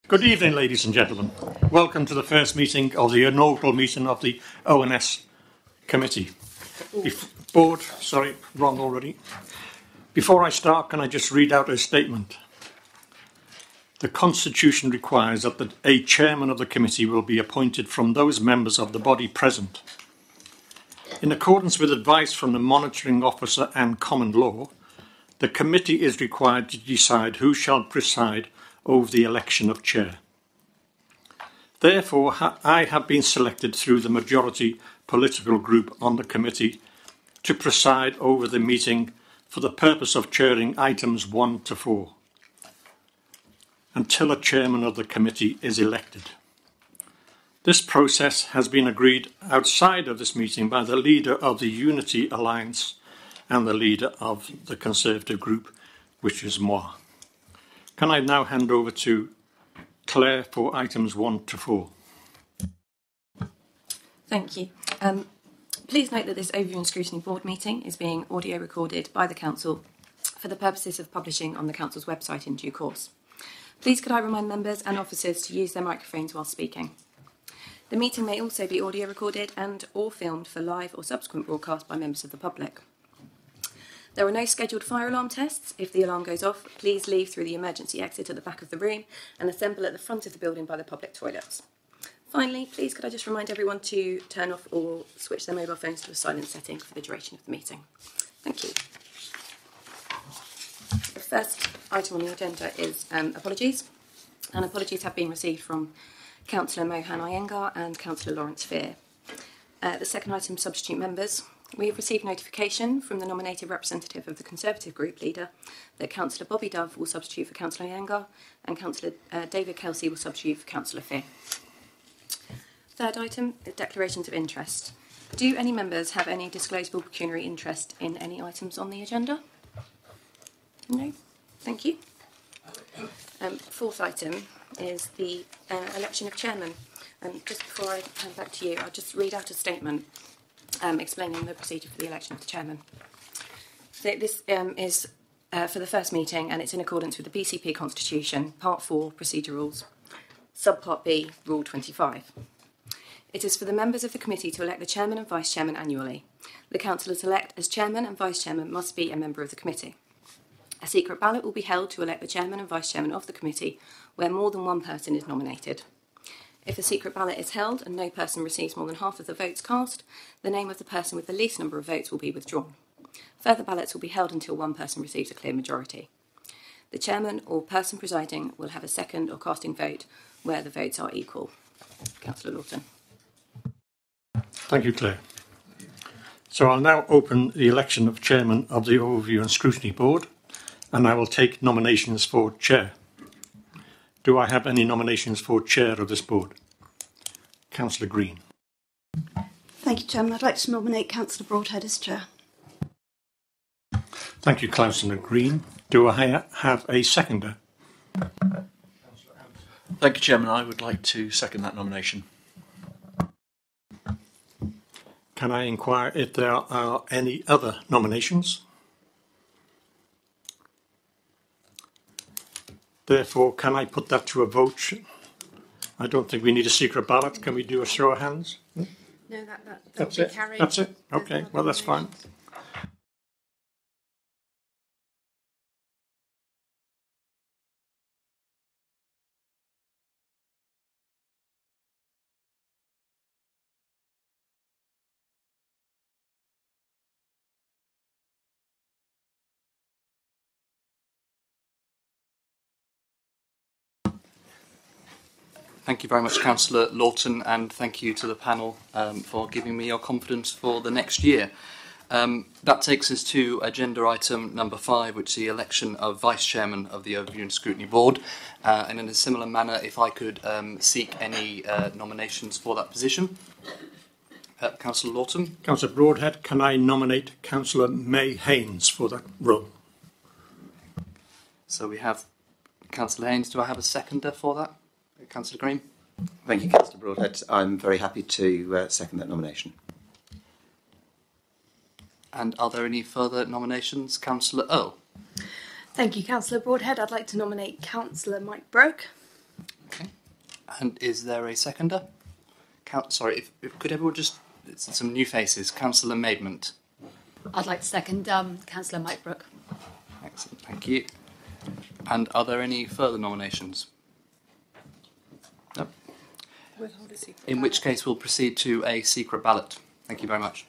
Good evening, ladies and gentlemen. Welcome to the first meeting of the inaugural meeting of the ONS Committee. Before I start, can I just read out a statement? The Constitution requires that a chairman of the committee will be appointed from those members of the body present. In accordance with advice from the monitoring officer and common law, the committee is required to decide who shall preside over the election of chair. Therefore, I have been selected through the majority political group on the committee to preside over the meeting for the purpose of chairing items 1 to 4, until a chairman of the committee is elected. This process has been agreed outside of this meeting by the leader of the Unity Alliance and the leader of the Conservative group, which is moi. Can I now hand over to Claire for items 1 to 4? Thank you. Please note that this Overview and Scrutiny Board meeting is being audio recorded by the Council for the purposes of publishing on the Council's website in due course. Please could I remind members and officers to use their microphones while speaking. The meeting may also be audio recorded and or filmed for live or subsequent broadcast by members of the public. There are no scheduled fire alarm tests. If the alarm goes off, please leave through the emergency exit at the back of the room and assemble at the front of the building by the public toilets. Finally, please could I just remind everyone to turn off or switch their mobile phones to a silent setting for the duration of the meeting. Thank you. The first item on the agenda is apologies, and apologies have been received from Councillor Mohan Iyengar and Councillor Lawrence Fear. The second item, substitute members. We have received notification from the nominated representative of the Conservative group leader that Councillor Bobby Dove will substitute for Councillor Iyengar and Councillor David Kelsey will substitute for Councillor Fear. Third item is declarations of interest. Do any members have any disclosable pecuniary interest in any items on the agenda? No? Thank you. Fourth item is the election of chairman. And just before I hand back to you, I'll just read out a statement explaining the procedure for the election of the chairman. So this is for the first meeting, and it's in accordance with the BCP Constitution, Part 4, Procedure Rules, Subpart B, Rule 25. It is for the members of the committee to elect the chairman and vice chairman annually. The councillors elect as chairman and vice chairman must be a member of the committee. A secret ballot will be held to elect the chairman and vice chairman of the committee where more than one person is nominated. If a secret ballot is held and no person receives more than half of the votes cast, the name of the person with the least number of votes will be withdrawn. Further ballots will be held until one person receives a clear majority. The chairman or person presiding will have a second or casting vote where the votes are equal. Councillor Lawton. Thank you, Claire. So I'll now open the election of chairman of the Overview and Scrutiny Board, and I will take nominations for chair. Do I have any nominations for chair of this board? Councillor Green. Thank you, Chairman. I'd like to nominate Councillor Broadhead as chair. Thank you, Councillor Green. Do I have a seconder? Thank you, Chairman. I would like to second that nomination. Can I inquire if there are any other nominations? Therefore, can I put that to a vote? I don't think we need a secret ballot. Can we do a show of hands? No, that's it. Carried. That's it. Okay, well, that's fine. Thank you very much, Councillor Lawton, and thank you to the panel for giving me your confidence for the next year. That takes us to agenda item number 5, which is the election of Vice Chairman of the Overview and Scrutiny Board. And in a similar manner, if I could seek any nominations for that position. Councillor Lawton. Councillor Broadhead, can I nominate Councillor May Haynes for that role? So we have Councillor Haynes. Do I have a seconder for that? Councillor Green. Thank you, Councillor Broadhead. I'm very happy to second that nomination. And are there any further nominations? Councillor Earl. Thank you, Councillor Broadhead. I'd like to nominate Councillor Mike Broke. Okay. And is there a seconder? Sorry, if could everyone just... It's some new faces. Councillor Maidment. I'd like to second Councillor Mike Brooke. Excellent, thank you. And are there any further nominations? No. In which case we'll proceed to a secret ballot. Thank you very much.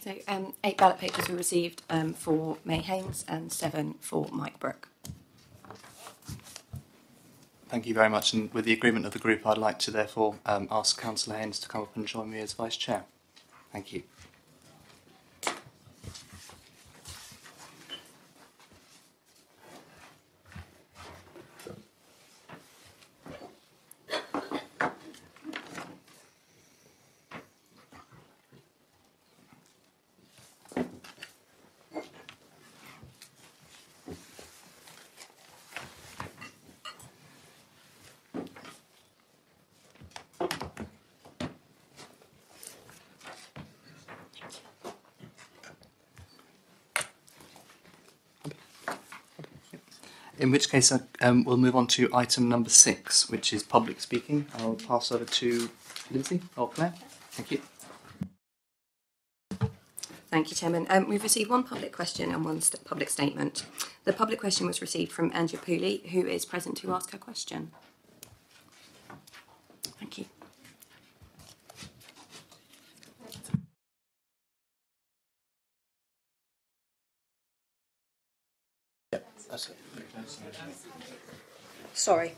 So 8 ballot papers were received for May Haynes and 7 for Mike Brooke. Thank you very much, and with the agreement of the group, I'd like to therefore ask Councillor Haynes to come up and join me as Vice Chair. Thank you. In which case, we'll move on to item number 6, which is public speaking. I'll pass over to Lindsay or Claire. Thank you. Thank you, Chairman. We've received one public question and one public statement. The public question was received from Andrea Pooley, who is present to ask her question. Thank you. Sorry.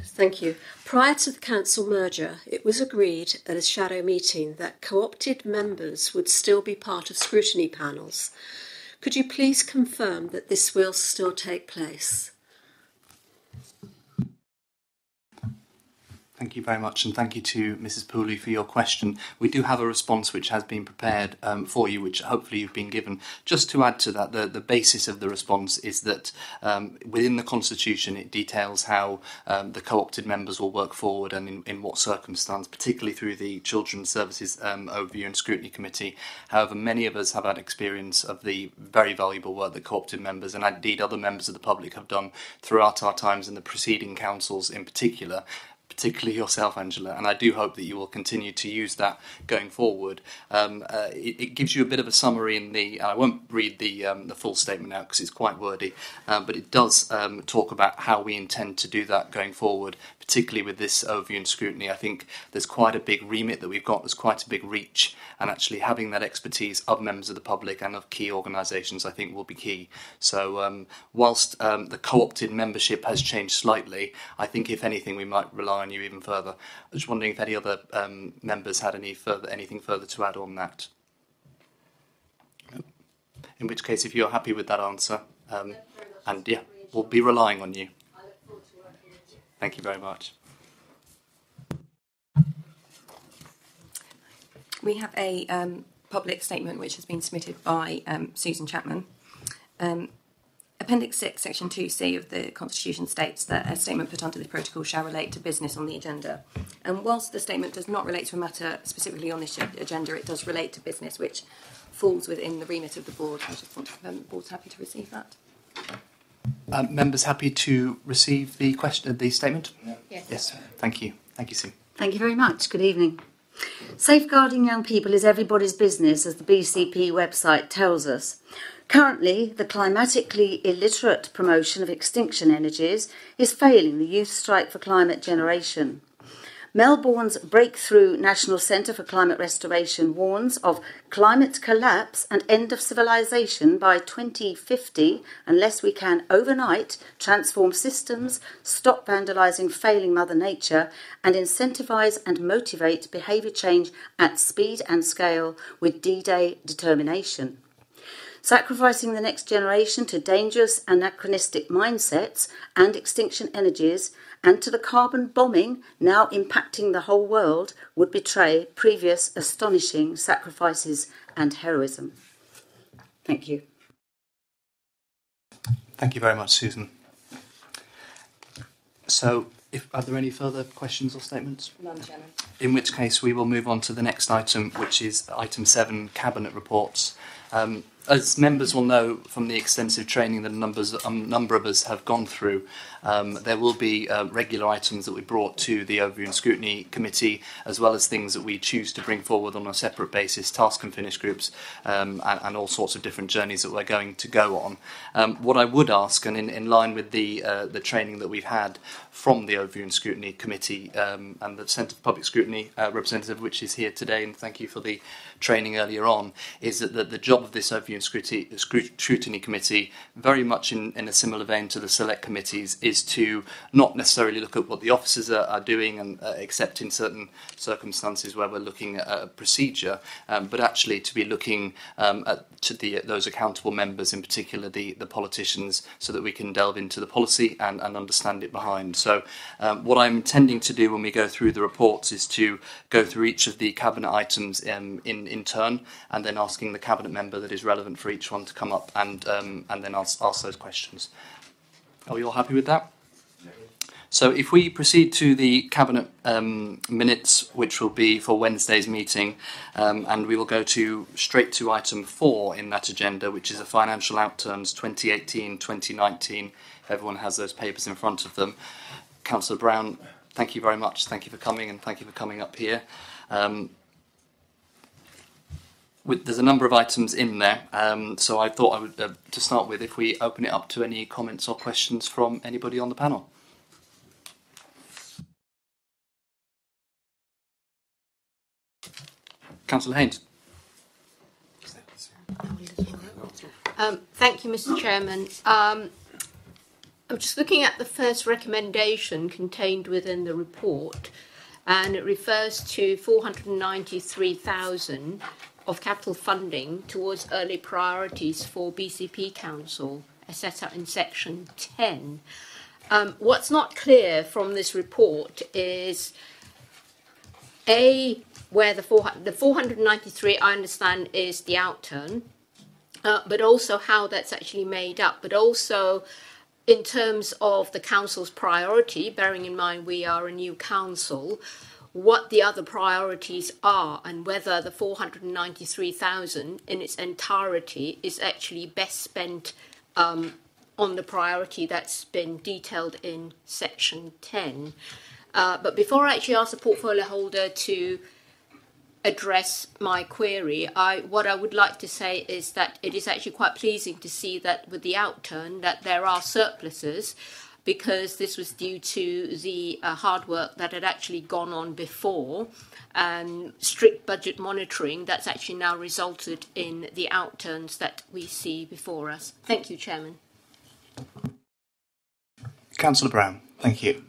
Thank you. Prior to the council merger, it was agreed at a shadow meeting that co-opted members would still be part of scrutiny panels. Could you please confirm that this will still take place? Thank you very much, and thank you to Mrs. Pooley for your question. We do have a response which has been prepared for you, which hopefully you've been given. Just to add to that, the basis of the response is that within the Constitution it details how the co-opted members will work forward and in what circumstance, particularly through the Children's Services Overview and Scrutiny Committee. However, many of us have had experience of the very valuable work that co-opted members and indeed other members of the public have done throughout our times in the preceding councils in particular particularly yourself, Angela, and I do hope that you will continue to use that going forward. It gives you a bit of a summary in the. I won't read the full statement out because it's quite wordy, but it does talk about how we intend to do that going forward, particularly with this overview and scrutiny. I think there's quite a big remit that we've got. There's quite a big reach, and actually having that expertise of members of the public and of key organisations, I think, will be key. So whilst the co-opted membership has changed slightly, I think if anything we might rely on you even further. I was just wondering if any other members had anything further to add on that. In which case, if you're happy with that answer, and yeah, we'll be relying on you. Thank you very much. We have a public statement which has been submitted by Susan Chapman. Appendix 6, Section 2C of the Constitution states that a statement put under this protocol shall relate to business on the agenda. And whilst the statement does not relate to a matter specifically on this agenda, it does relate to business, which falls within the remit of the board. I just want to confirm the board's happy to receive that. Members happy to receive the statement? Yes. Yes. Thank you. Thank you, Sue. Thank you very much. Good evening. Safeguarding young people is everybody's business, as the BCP website tells us. Currently, the climatically illiterate promotion of extinction energies is failing the Youth Strike for Climate Generation. Melbourne's breakthrough National Centre for Climate Restoration warns of climate collapse and end of civilization by 2050 unless we can overnight transform systems, stop vandalising failing Mother Nature and incentivise and motivate behaviour change at speed and scale with D-Day determination. Sacrificing the next generation to dangerous anachronistic mindsets and extinction energies and to the carbon bombing now impacting the whole world would betray previous astonishing sacrifices and heroism. Thank you. Thank you very much, Susan. So, are there any further questions or statements? None, Chairman. In which case, we will move on to the next item, which is item 7, Cabinet Reports. As members will know from the extensive training that a number of us have gone through, there will be regular items that we brought to the Overview and Scrutiny Committee, as well as things that we choose to bring forward on a separate basis, task and finish groups, and all sorts of different journeys that we're going to go on. What I would ask, and in line with the training that we've had from the Overview and Scrutiny Committee and the Centre for Public Scrutiny representative, which is here today, and thank you for the training earlier on, is that the job of this Overview and Scrutiny Committee, very much in a similar vein to the select committees, is to not necessarily look at what the officers are doing, and except in certain circumstances where we're looking at a procedure, but actually to be looking to those accountable members, in particular the politicians, so that we can delve into the policy and understand it behind. So what I'm intending to do when we go through the reports is to go through each of the cabinet items in turn, and then asking the cabinet member that is relevant for each one to come up and then ask those questions. Are we all happy with that? So if we proceed to the cabinet minutes, which will be for Wednesday's meeting, and we will go straight to item 4 in that agenda, which is the financial outturns 2018-2019. If everyone has those papers in front of them. Councillor Brown, thank you very much. Thank you for coming, and thank you for coming up here. There's a number of items in there, so I thought I would, to start with, if we open it up to any comments or questions from anybody on the panel. Councillor Haynes. Thank you, Mr. Chairman. I'm just looking at the first recommendation contained within the report, and it refers to 493,000 of capital funding towards early priorities for BCP Council, as set out in section 10. What's not clear from this report is where the 493, I understand, is the outturn, but also how that's actually made up, but also in terms of the council's priority, bearing in mind we are a new council, what the other priorities are, and whether the 493,000 in its entirety is actually best spent on the priority that's been detailed in section 10. But before I actually ask the portfolio holder to address my query, what I would like to say is that it is actually quite pleasing to see that with the outturn that there are surpluses, because this was due to the hard work that had actually gone on before and strict budget monitoring that's actually now resulted in the outturns that we see before us. Thank you, Chairman. Councillor Brown, thank you.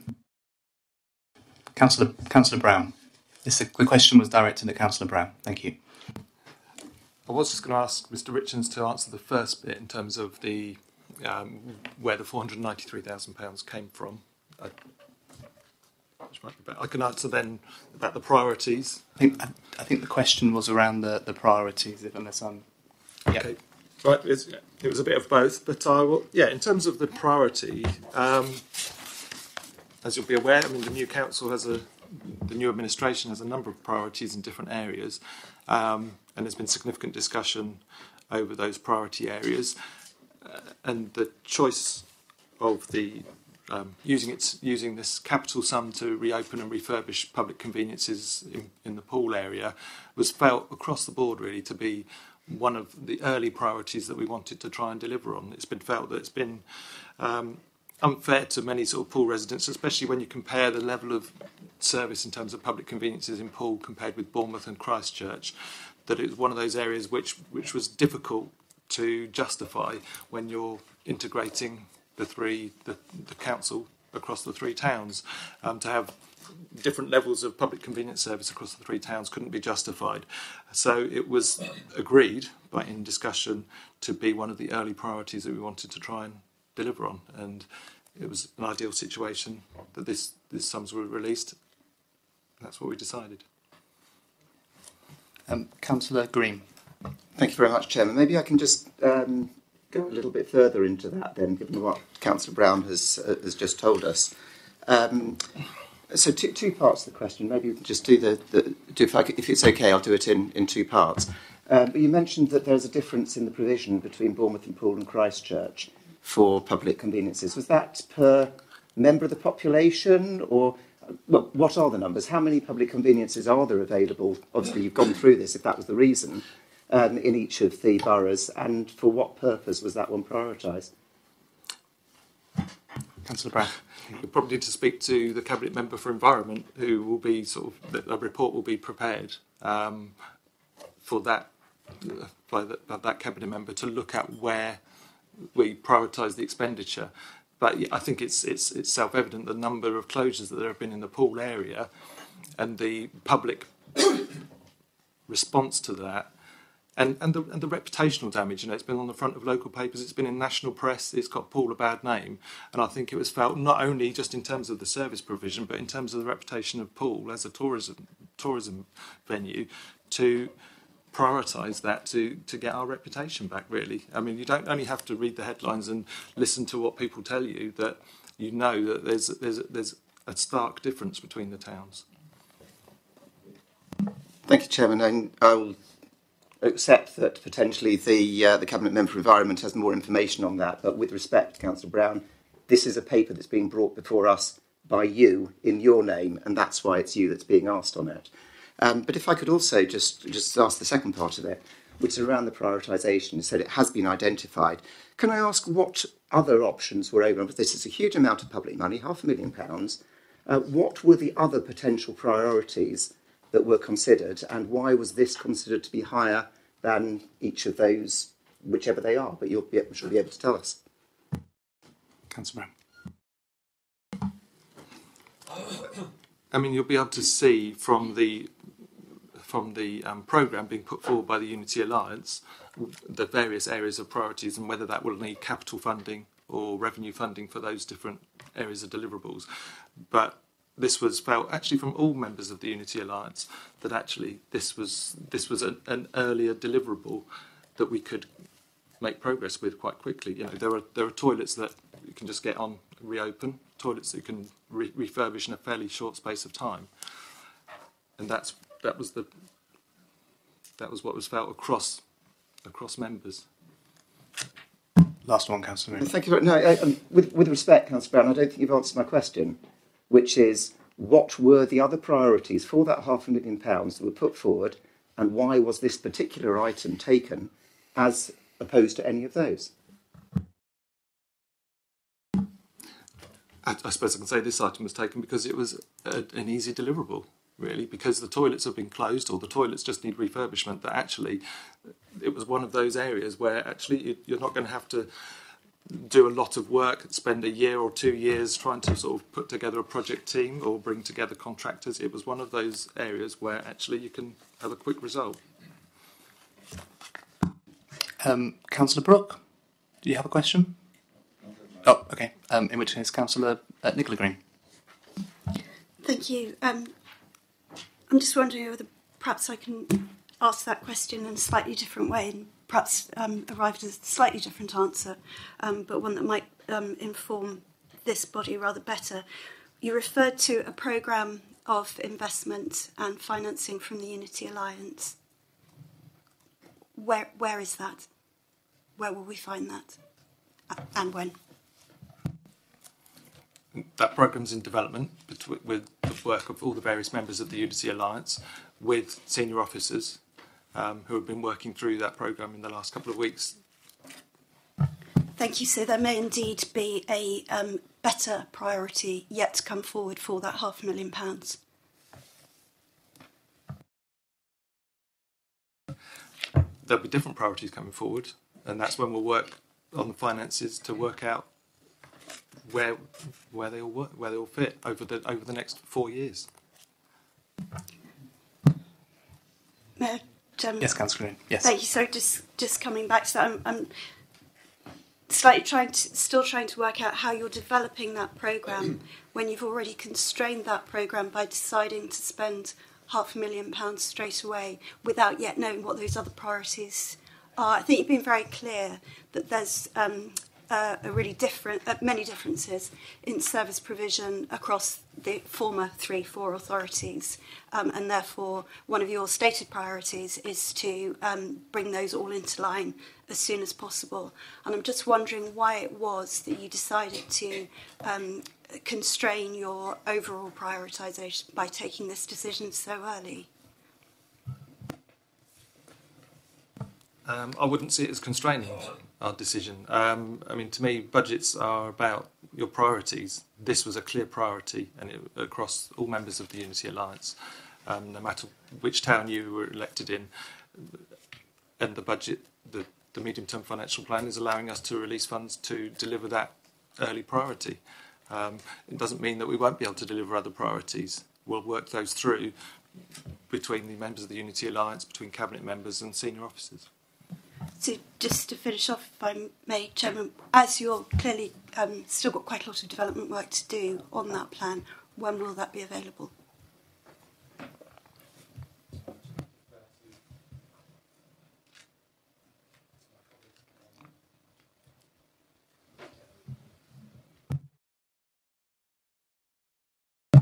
Councillor Brown. The question was directed at Councillor Brown. Thank you. I was just going to ask Mr. Richards to answer the first bit in terms of the where the £493,000 came from. I can answer then about the priorities. I think the question was around the priorities, unless I'm... Yeah. Okay. Right, it was a bit of both, but I will. Yeah, in terms of the priority, as you'll be aware, I mean, the new council the new administration has a number of priorities in different areas, and there's been significant discussion over those priority areas, and the choice of the using this capital sum to reopen and refurbish public conveniences in the Poole area was felt across the board really to be one of the early priorities that we wanted to try and deliver on. It's been felt that it's been unfair to many sort of Poole residents, especially when you compare the level of service in terms of public conveniences in Poole compared with Bournemouth and Christchurch, that it was one of those areas which was difficult to justify when you're integrating the council across the three towns. To have different levels of public convenience service across the three towns couldn't be justified. So it was agreed in discussion to be one of the early priorities that we wanted to try and deliver on, and it was an ideal situation that these sums were released. That's what we decided. Councillor Green. Thank you very much, Chairman. Maybe I can just go a little bit further into that then, given what Councillor Brown has just told us. So two parts of the question. Maybe we can just do if it's okay, I'll do it in two parts. But you mentioned that there's a difference in the provision between Bournemouth and Poole and Christchurch for public conveniences. Was that per member of the population, or what are the numbers? How many public conveniences are there available? Obviously, you've gone through this, if that was the reason, in each of the boroughs, and for what purpose was that one prioritised? Councillor Brown. You probably need to speak to the Cabinet Member for Environment, who will be a report will be prepared for that by that Cabinet Member to look at where we prioritise the expenditure. But I think it's self-evident the number of closures that there have been in the Poole area and the public response to that, and the reputational damage. You know, it's been on the front of local papers, it's been in national press, it's got Poole a bad name, and I think it was felt not only just in terms of the service provision, but in terms of the reputation of Poole as a tourism venue, to prioritise that to get our reputation back, really. I mean, you don't only have to read the headlines and listen to what people tell you, that you know that there's a stark difference between the towns. Thank you, Chairman. And I will accept that potentially the Cabinet Member for Environment has more information on that, but with respect, Councillor Brown, this is a paper that's being brought before us by you in your name, and that's why it's you that's being asked on it. But if I could also just ask the second part of it, which is around the prioritisation. You said it has been identified. Can I ask what other options were open? This is a huge amount of public money, £500,000. What were the other potential priorities that were considered, and why was this considered to be higher than each of those, whichever they are? But you'll should be able to tell us. Councillor Brown. I mean, you'll be able to see from the programme being put forward by the Unity Alliance the various areas of priorities and whether that will need capital funding or revenue funding for those different areas of deliverables. But this was felt actually from all members of the Unity Alliance that actually this was an earlier deliverable that we could make progress with quite quickly. You know, there are toilets that you can just get on, reopen, toilets that you can refurbish in a fairly short space of time, and that was what was felt across members. Last one, Councillor. Thank you. No, with respect, Councillor Brown, I don't think you've answered my question, which is what were the other priorities for that £500,000 that were put forward, and why was this particular item taken as opposed to any of those? I suppose I can say this item was taken because it was an easy deliverable, really, because the toilets have been closed or the toilets just need refurbishment, that actually it was one of those areas where actually you're not going to have to do a lot of work, spend a year or 2 years trying to sort of put together a project team or bring together contractors. It was one of those areas where actually you can have a quick result. Councillor Brooke, do you have a question? Oh, okay. In which case, Councillor Nicola Green. Thank you. I'm just wondering whether perhaps I can ask that question in a slightly different way and perhaps arrive at a slightly different answer, but one that might inform this body rather better. You referred to a programme of investment and financing from the Unity Alliance. Where is that? Where will we find that? And when? That programme's in development with the work of all the various members of the Unity Alliance, with senior officers who have been working through that programme in the last couple of weeks. Thank you. So there may indeed be a better priority yet to come forward for that £500,000. There'll be different priorities coming forward, and that's when we'll work on the finances to work out where they all work, where they all fit over the next 4 years. Yes, Councillor Green. Yes. Thank you. So just coming back to that, I'm slightly still trying to work out how you're developing that programme when you've already constrained that programme by deciding to spend £500,000 straight away without yet knowing what those other priorities are. I think you've been very clear that there's many differences in service provision across the former 3-4 authorities, and therefore one of your stated priorities is to bring those all into line as soon as possible. And I'm just wondering why it was that you decided to constrain your overall prioritisation by taking this decision so early. I wouldn't see it as constraining our decision. I mean, to me, budgets are about your priorities. This was a clear priority, and across all members of the Unity Alliance, no matter which town you were elected in. And the budget, the medium-term financial plan, is allowing us to release funds to deliver that early priority. It doesn't mean that we won't be able to deliver other priorities. We'll work those through between the members of the Unity Alliance, between cabinet members and senior officers. So just to finish off, if I may, Chairman, as you're clearly still got quite a lot of development work to do on that plan, when will that be available?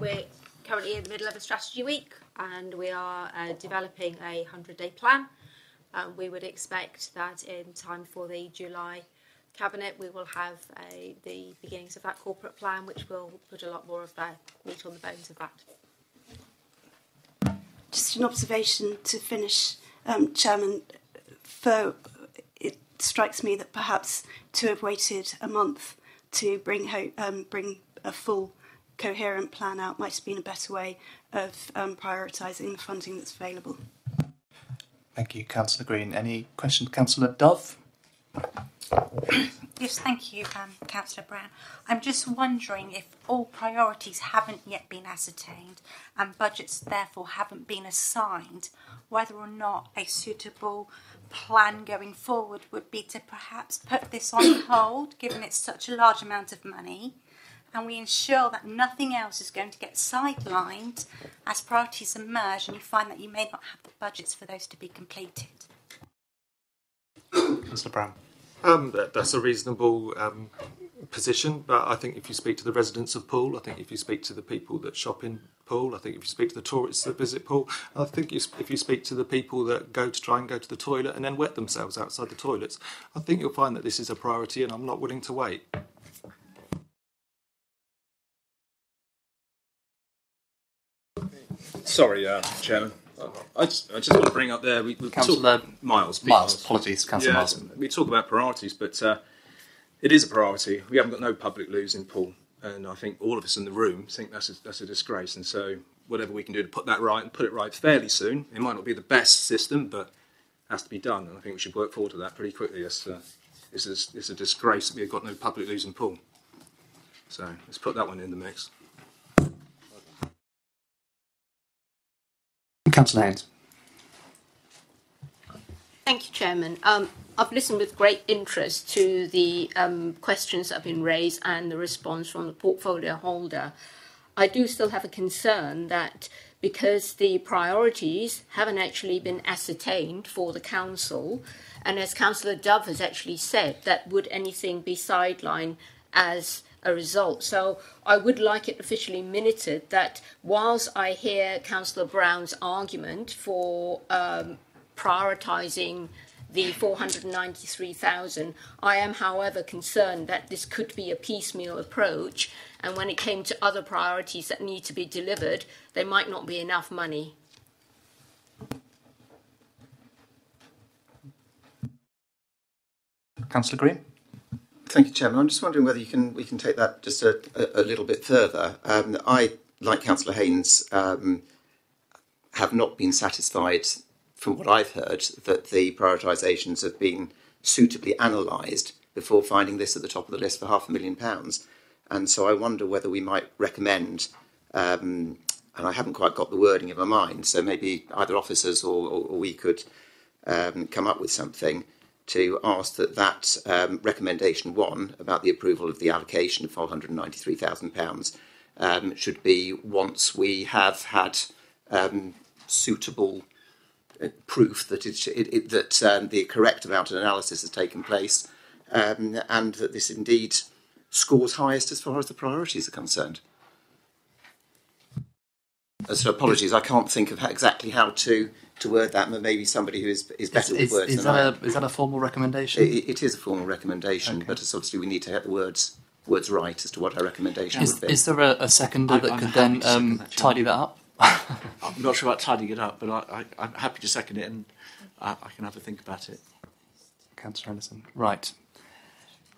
We're currently in the middle of a strategy week, and we are developing a 100-day plan. We would expect that in time for the July Cabinet we will have the beginnings of that corporate plan, which will put a lot more of the meat on the bones of that. Just an observation to finish, Chairman. It strikes me that perhaps to have waited a month to bring a full coherent plan out might have been a better way of prioritising the funding that's available. Thank you, Councillor Green. Any questions, Councillor Dove? Yes, thank you, Councillor Brown. I'm just wondering if all priorities haven't yet been ascertained and budgets therefore haven't been assigned, whether or not a suitable plan going forward would be to perhaps put this on hold, given it's such a large amount of money, and we ensure that nothing else is going to get sidelined as priorities emerge and you find that you may not have the budgets for those to be completed. Councillor Brown. That's a reasonable position, but I think if you speak to the residents of Poole, I think if you speak to the people that shop in Poole, I think if you speak to the tourists that visit Poole, I think if you speak to the people that try and go to the toilet and then wet themselves outside the toilets, I think you'll find that this is a priority and I'm not willing to wait. Sorry, Chairman. I just want to bring up there. We Councillor Miles. Apologies, Councillor Miles. We talk about priorities, but it is a priority. We haven't got no public loos in Poole, and I think all of us in the room think that's a disgrace. And so, whatever we can do to put that right and put it right fairly soon. It might not be the best system, but it has to be done. And I think we should work forward to that pretty quickly. It's a disgrace that we've got no public loos in Poole. So let's put that one in the mix. Councillor Haynes. Thank you, Chairman. I've listened with great interest to the questions that have been raised and the response from the portfolio holder. I do still have a concern that because the priorities haven't actually been ascertained for the council, and as Councillor Dove has actually said, that would anything be sidelined as a result. So I would like it officially minuted that whilst I hear Councillor Brown's argument for prioritising the 493,000, I am, however, concerned that this could be a piecemeal approach, and when it came to other priorities that need to be delivered, there might not be enough money. Councillor Green. Thank you, Chairman. I'm just wondering whether we can take that just a little bit further. I, like Councillor Haynes, have not been satisfied, from what I've heard, that the prioritisations have been suitably analysed before finding this at the top of the list for £500,000. And so I wonder whether we might recommend, and I haven't quite got the wording in my mind, so maybe either officers or we could come up with something to ask that recommendation 1 about the approval of the allocation of £493,000 should be once we have had suitable proof that the correct amount of analysis has taken place and that this indeed scores highest as far as the priorities are concerned. So apologies, I can't think of exactly how to word that, but maybe somebody who is better with words than I am. Is that a formal recommendation? It is a formal recommendation, okay. But obviously we need to get the words right as to what our recommendation would be. Is there a seconder that could then tidy that up? I'm not sure about tidying it up, but I'm happy to second it, and I can have a think about it. Councillor Anderson. Right.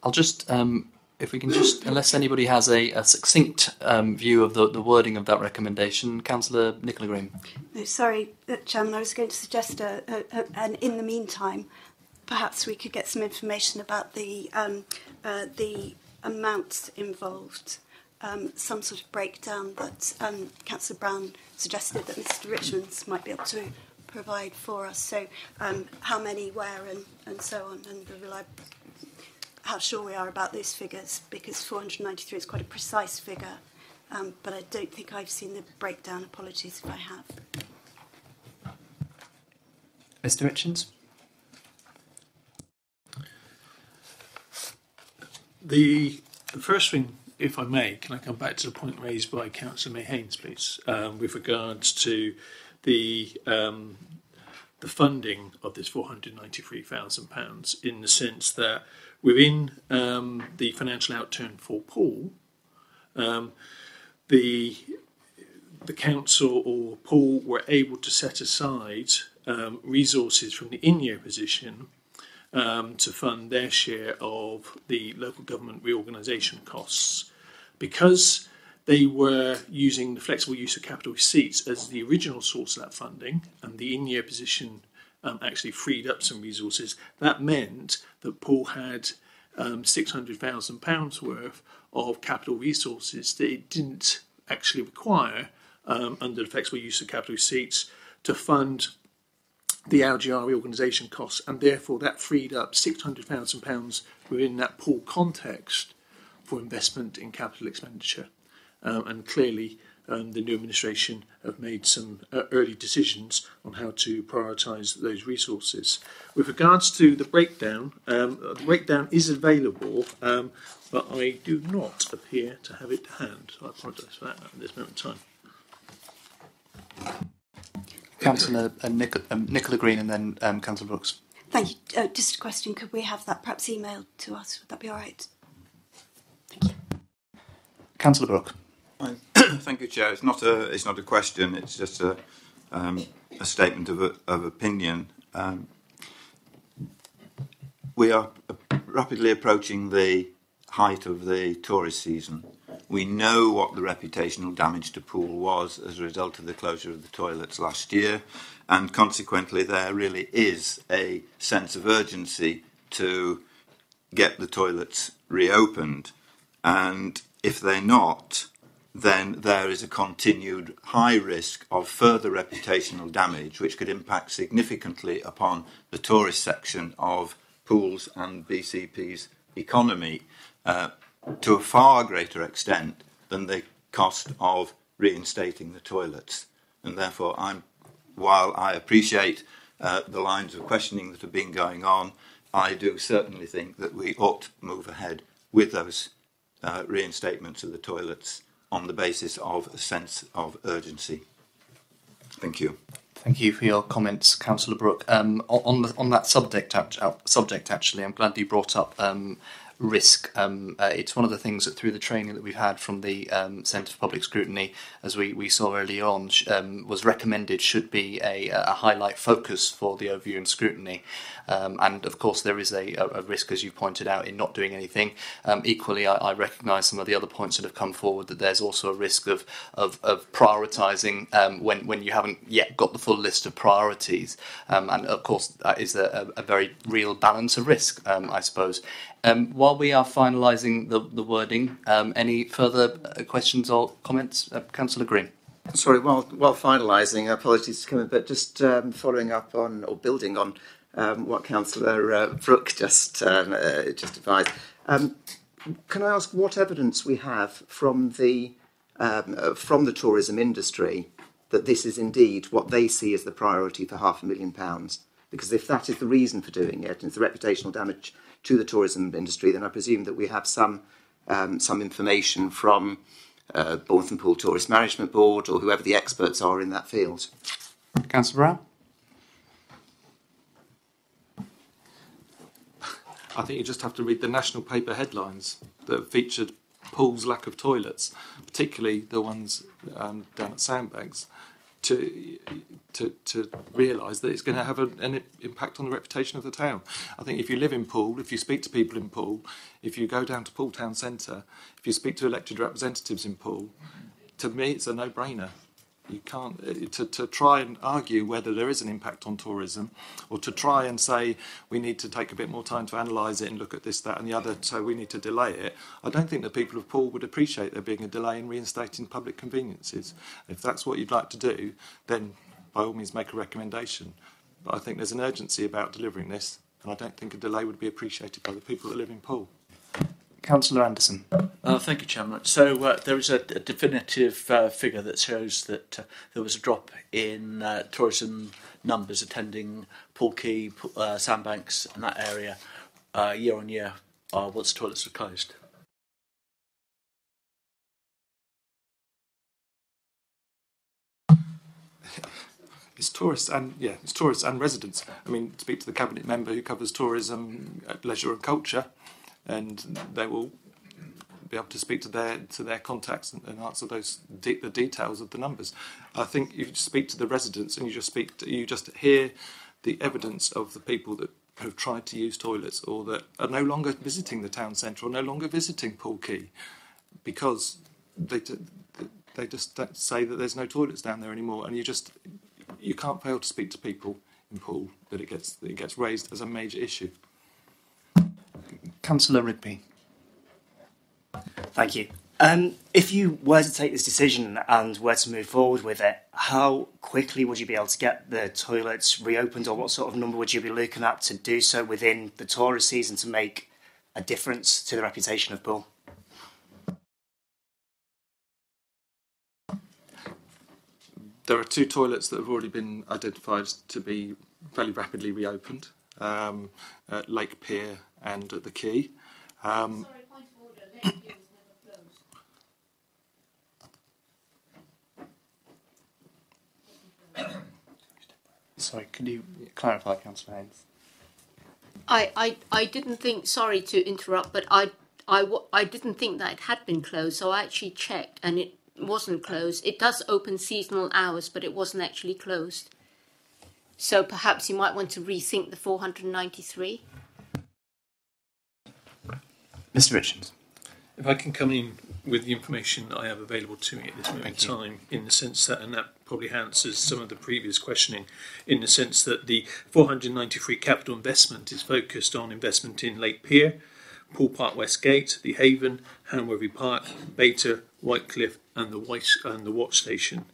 I'll just, if we can just, unless anybody has a succinct view of the wording of that recommendation, Councillor Nicola Green. No, sorry, Chairman, I was going to suggest, and in the meantime, perhaps we could get some information about the amounts involved. Some sort of breakdown that Councillor Brown suggested that Mr Richmonds might be able to provide for us. So how many, where, and so on, and how sure we are about those figures, because 493 is quite a precise figure, but I don't think I've seen the breakdown. Apologies if I have. Mr Richards? The first thing, if I may, can I come back to the point raised by Councillor May Haynes, please, with regards to the funding of this £493,000, in the sense that within the financial outturn for Poole, the council or Poole were able to set aside resources from the in-year position to fund their share of the local government reorganisation costs. Because they were using the flexible use of capital receipts as the original source of that funding, and the in-year position actually freed up some resources, that meant that Poole had £600,000 worth of capital resources that it didn't actually require under the flexible use of capital receipts to fund the LGR reorganisation costs, and therefore that freed up £600,000 within that Poole context for investment in capital expenditure. And clearly the new administration have made some early decisions on how to prioritise those resources. With regards to the breakdown is available, but I do not appear to have it to hand, so I apologise for that at this moment in time. Councillor Nicola Green and then Councillor Brooks. Thank you. Just a question, could we have that perhaps emailed to us? Would that be all right? Thank you. Councillor Brooke. Thank you, Chair. It's not a question. It's just a statement of opinion. We are rapidly approaching the height of the tourist season. We know what the reputational damage to Poole was as a result of the closure of the toilets last year, and consequently there really is a sense of urgency to get the toilets reopened. And if they're not, then there is a continued high risk of further reputational damage, which could impact significantly upon the tourist section of Poole's and BCP's economy to a far greater extent than the cost of reinstating the toilets. And therefore, while I appreciate the lines of questioning that have been going on, I do certainly think that we ought to move ahead with those reinstatements of the toilets on the basis of a sense of urgency. Thank you. Thank you for your comments, Councillor Brooke. On that subject, actually, I'm glad you brought up risk. It's one of the things that through the training that we've had from the Centre for Public Scrutiny, as we saw earlier on, was recommended should be a highlight focus for the overview and scrutiny. And of course there is a risk, as you pointed out, in not doing anything. Equally, I recognise some of the other points that have come forward, that there's also a risk of prioritising when you haven't yet got the full list of priorities. And of course that is a very real balance of risk, I suppose. While we are finalising the wording, any further questions or comments? Councillor Green. Sorry, while finalising, apologies to come in, but just following up on or building on what Councillor Brooke just advised. Can I ask what evidence we have from the tourism industry that this is indeed what they see as the priority for £500,000? Because if that is the reason for doing it, and it's the reputational damage to the tourism industry, then I presume that we have some information from Bournemouth and Poole Tourist Management Board or whoever the experts are in that field. Councillor Brown? I think you just have to read the national paper headlines that featured Poole's lack of toilets, particularly the ones down at Sandbanks, to realise that it's going to have an impact on the reputation of the town. I think if you live in Poole, if you speak to people in Poole, if you go down to Poole Town Centre, if you speak to elected representatives in Poole, to me it's a no-brainer. You can't to try and argue whether there is an impact on tourism, or to try and say we need to take a bit more time to analyse it and look at this, that and the other, so we need to delay it. I don't think the people of Poole would appreciate there being a delay in reinstating public conveniences. If that's what you'd like to do, then by all means make a recommendation. But I think there's an urgency about delivering this, and I don't think a delay would be appreciated by the people that live in Poole. Councillor Anderson. Thank you, Chairman. So there is a definitive figure that shows that there was a drop in tourism numbers attending Poole Quay, Sandbanks and that area year on year once the toilets were closed. It's tourists and residents. I mean, speak to the cabinet member who covers tourism, leisure and culture, and they will be able to speak to their contacts and answer the details of the numbers. I think you speak to the residents and you just hear the evidence of the people that have tried to use toilets or that are no longer visiting the town centre or no longer visiting Poole Quay because they just don't say that there's no toilets down there anymore, and you can't fail to speak to people in Poole that it gets raised as a major issue. Councillor Rigby. Thank you. If you were to take this decision and were to move forward with it, how quickly would you be able to get the toilets reopened, or what sort of number would you be looking at to do so within the tourist season to make a difference to the reputation of Poole? There are 2 toilets that have already been identified to be fairly rapidly reopened, at Lake Pier and at the Quay. Sorry, point of order. Lake Pier was never closed. Sorry, could you clarify, Councillor Haynes? I didn't think, sorry to interrupt, but I didn't think that it had been closed, so I actually checked, and wasn't closed. It does open seasonal hours, but it wasn't actually closed. So perhaps you might want to rethink the 493. Mr. Richards. If I can come in with the information that I have available to me at this moment in time, in the sense that, and that probably answers some of the previous questioning, in the sense that the 493 capital investment is focused on investment in Lake Pier, Poole Park West Gate, the Haven, Hanworthy Park, Beta, Whitecliff, and the Watch Station.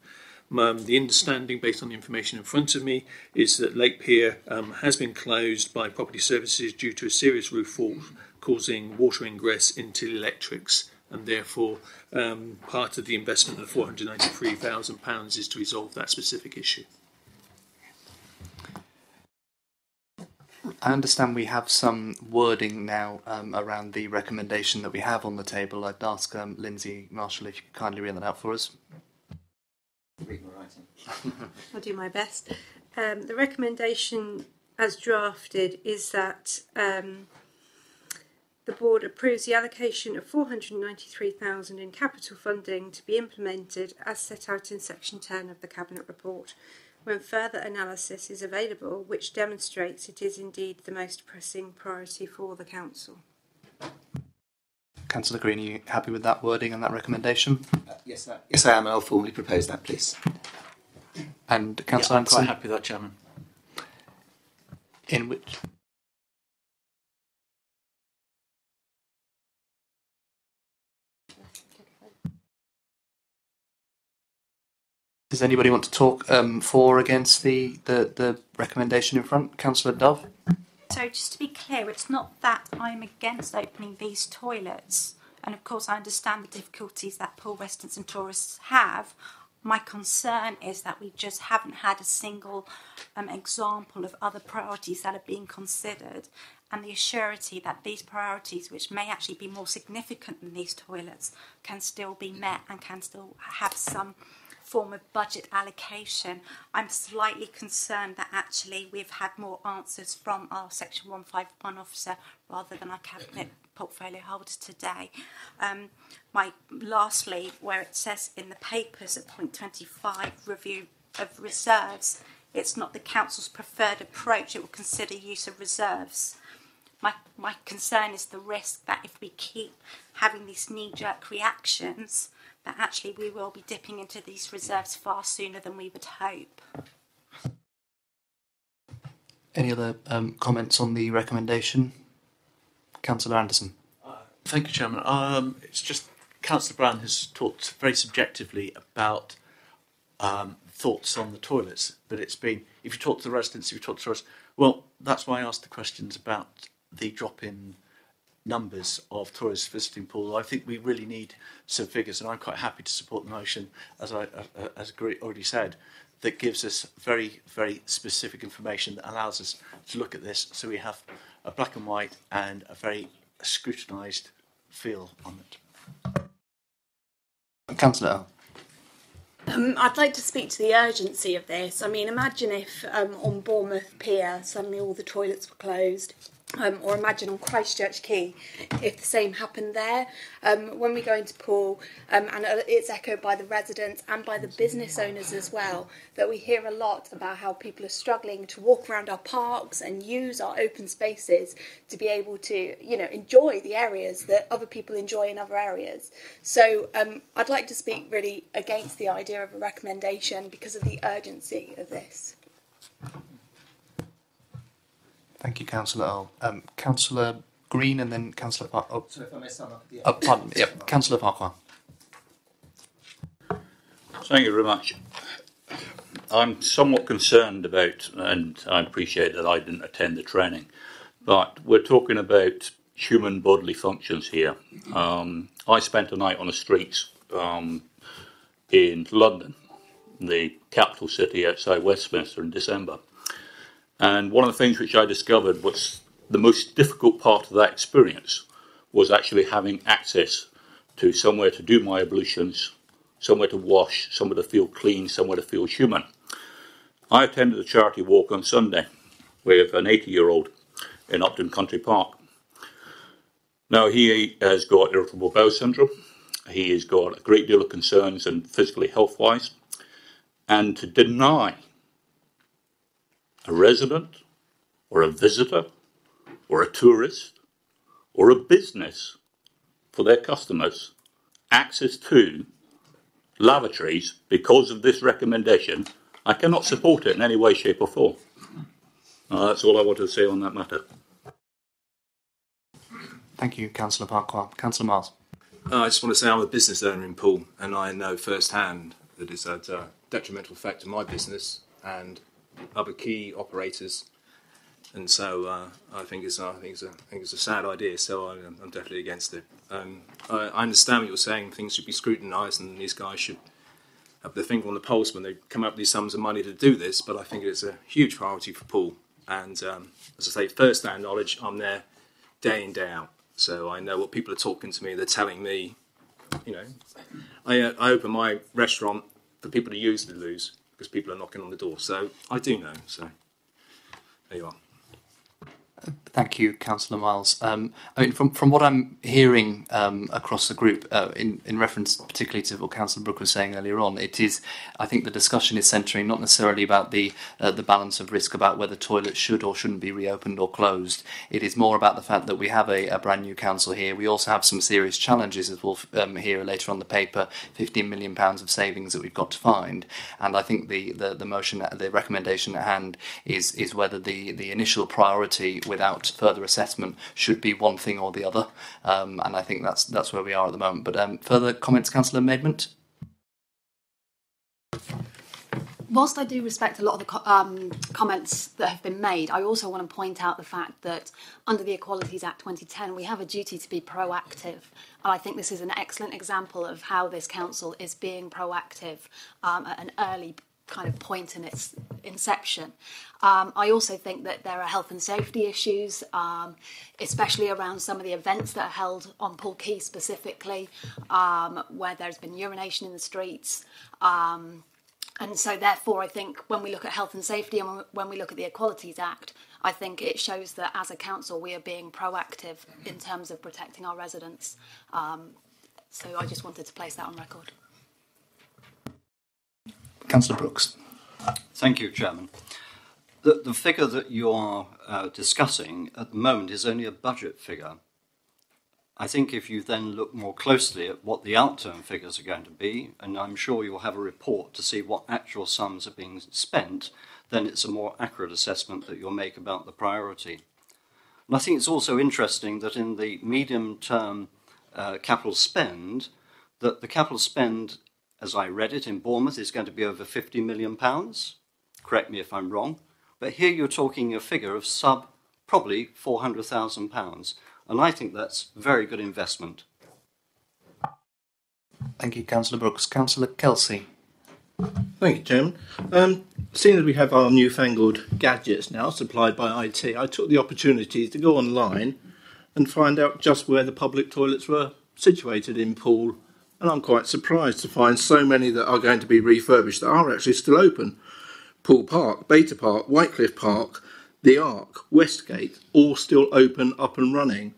The understanding, based on the information in front of me, is that Lake Pier has been closed by Property Services due to a serious roof fall, causing water ingress into electrics, and therefore part of the investment of £493,000 is to resolve that specific issue. I understand we have some wording now around the recommendation that we have on the table. I'd ask Lindsay Marshall if you could kindly read that out for us. Read my writing. I'll do my best. The recommendation as drafted is that the board approves the allocation of £493,000 in capital funding to be implemented as set out in section 10 of the Cabinet report, when further analysis is available which demonstrates it is indeed the most pressing priority for the Council. Councillor Green, are you happy with that wording and that recommendation? Yes, I am, and I'll formally propose that, please. And Councillor I'm Anderson? quite happy with that, Chairman. In which... Does anybody want to talk for or against the recommendation in front? Councillor Dove? So just to be clear, it's not that I'm against opening these toilets. And of course I understand the difficulties that poor residents and tourists have. My concern is that we just haven't had a single example of other priorities that are being considered, and the assurity that these priorities, which may actually be more significant than these toilets, can still be met and can still have some form of budget allocation. I'm slightly concerned that actually we've had more answers from our Section 151 officer rather than our Cabinet portfolio holders today. Lastly, where it says in the papers at point 25, review of reserves, it's not the Council's preferred approach, it will consider use of reserves. My concern is the risk that if we keep having these knee-jerk reactions, that actually we will be dipping into these reserves far sooner than we would hope. Any other comments on the recommendation? Councillor Anderson. Thank you, Chairman. It's just Councillor Brown has talked very subjectively about thoughts on the toilets, but it's been, if you talk to the residents, if you talk to tourists, well, that's why I asked the questions about the drop in numbers of tourists visiting Poole. I think we really need some figures, and I'm quite happy to support the motion, as I already said, that gives us very, very specific information that allows us to look at this so we have a black and white and a very scrutinised feel on it. Councillor Earl. I'd like to speak to the urgency of this. I mean, imagine if on Bournemouth Pier suddenly all the toilets were closed. Or imagine on Christchurch Quay if the same happened there. When we go into Poole, and it's echoed by the residents and by the business owners as well, that we hear a lot about how people are struggling to walk around our parks and use our open spaces to be able to, enjoy the areas that other people enjoy in other areas. So I'd like to speak really against the idea of a recommendation because of the urgency of this. Thank you, Councillor Earl. Councillor Green and then Councillor Farquhar. So if I may sum up. Yeah. Pardon, yeah. Councillor Farquhar. Thank you very much. I'm somewhat concerned about, and I appreciate that I didn't attend the training, but we're talking about human bodily functions here. I spent a night on the streets in London, the capital city outside Westminster, in December. And one of the things which I discovered was the most difficult part of that experience was actually having access to somewhere to do my ablutions, somewhere to wash, somewhere to feel clean, somewhere to feel human. I attended a charity walk on Sunday with an 80-year-old in Upton Country Park. Now, he has got irritable bowel syndrome, He has got a great deal of concerns and physically health-wise. And to deny a resident or a visitor or a tourist or a business for their customers access to lavatories because of this recommendation, I cannot support it in any way, shape or form. That's all I wanted to say on that matter. Thank you, Councillor Parkwell. Councillor Miles. I just want to say I'm a business owner in Poole, and I know firsthand that it's had a detrimental effect on my business and other key operators. And so I think it's a sad idea. So I'm definitely against it. I understand what you're saying. Things should be scrutinised, and these guys should have their finger on the pulse when they come up with these sums of money to do this. But I think it's a huge priority for Poole. And as I say, first-hand knowledge, I'm there day in, day out. So I know what people are talking to me. They're telling me, you know, I open my restaurant for people to use the loos because people are knocking on the door. So I do know. So there you are. Thank you, Councillor Miles. I mean, from what I'm hearing across the group, in reference particularly to what Councillor Brooke was saying earlier on, I think the discussion is centring not necessarily about the balance of risk about whether toilets should or shouldn't be reopened or closed. It is more about the fact that we have a brand new council here. We also have some serious challenges, as we'll hear later on the paper, £15 million of savings that we've got to find. And I think the motion, the recommendation at hand is whether the initial priority without further assessment should be one thing or the other, and I think that's where we are at the moment. But further comments, Councillor Maidment? Whilst I do respect a lot of the comments that have been made, I also want to point out the fact that under the Equalities Act 2010 we have a duty to be proactive. And I think this is an excellent example of how this council is being proactive at an early kind of point in its inception. I also think that there are health and safety issues, especially around some of the events that are held on Poole Quay specifically, where there's been urination in the streets. And so therefore I think when we look at health and safety and when we look at the Equalities Act, I think it shows that as a council we are being proactive in terms of protecting our residents. So I just wanted to place that on record. Councillor Brooks. Thank you, Chairman. The figure that you are discussing at the moment is only a budget figure. I think if you then look more closely at what the outturn figures are going to be, and I'm sure you'll have a report to see what actual sums are being spent, then it's a more accurate assessment that you'll make about the priority. And I think it's also interesting that in the medium-term capital spend, that the capital spend, as I read it in Bournemouth, is going to be over £50 million. Correct me if I'm wrong. But here you're talking a figure of probably £400,000. And I think that's very good investment. Thank you, Councillor Brooks. Councillor Kelsey. Thank you, Chairman. Seeing as we have our newfangled gadgets now supplied by IT, I took the opportunity to go online and find out just where the public toilets were situated in Poole. And I'm quite surprised to find so many that are going to be refurbished that are actually still open. Poole Park, Beta Park, Whitecliffe Park, the Ark, Westgate, all still open, up and running.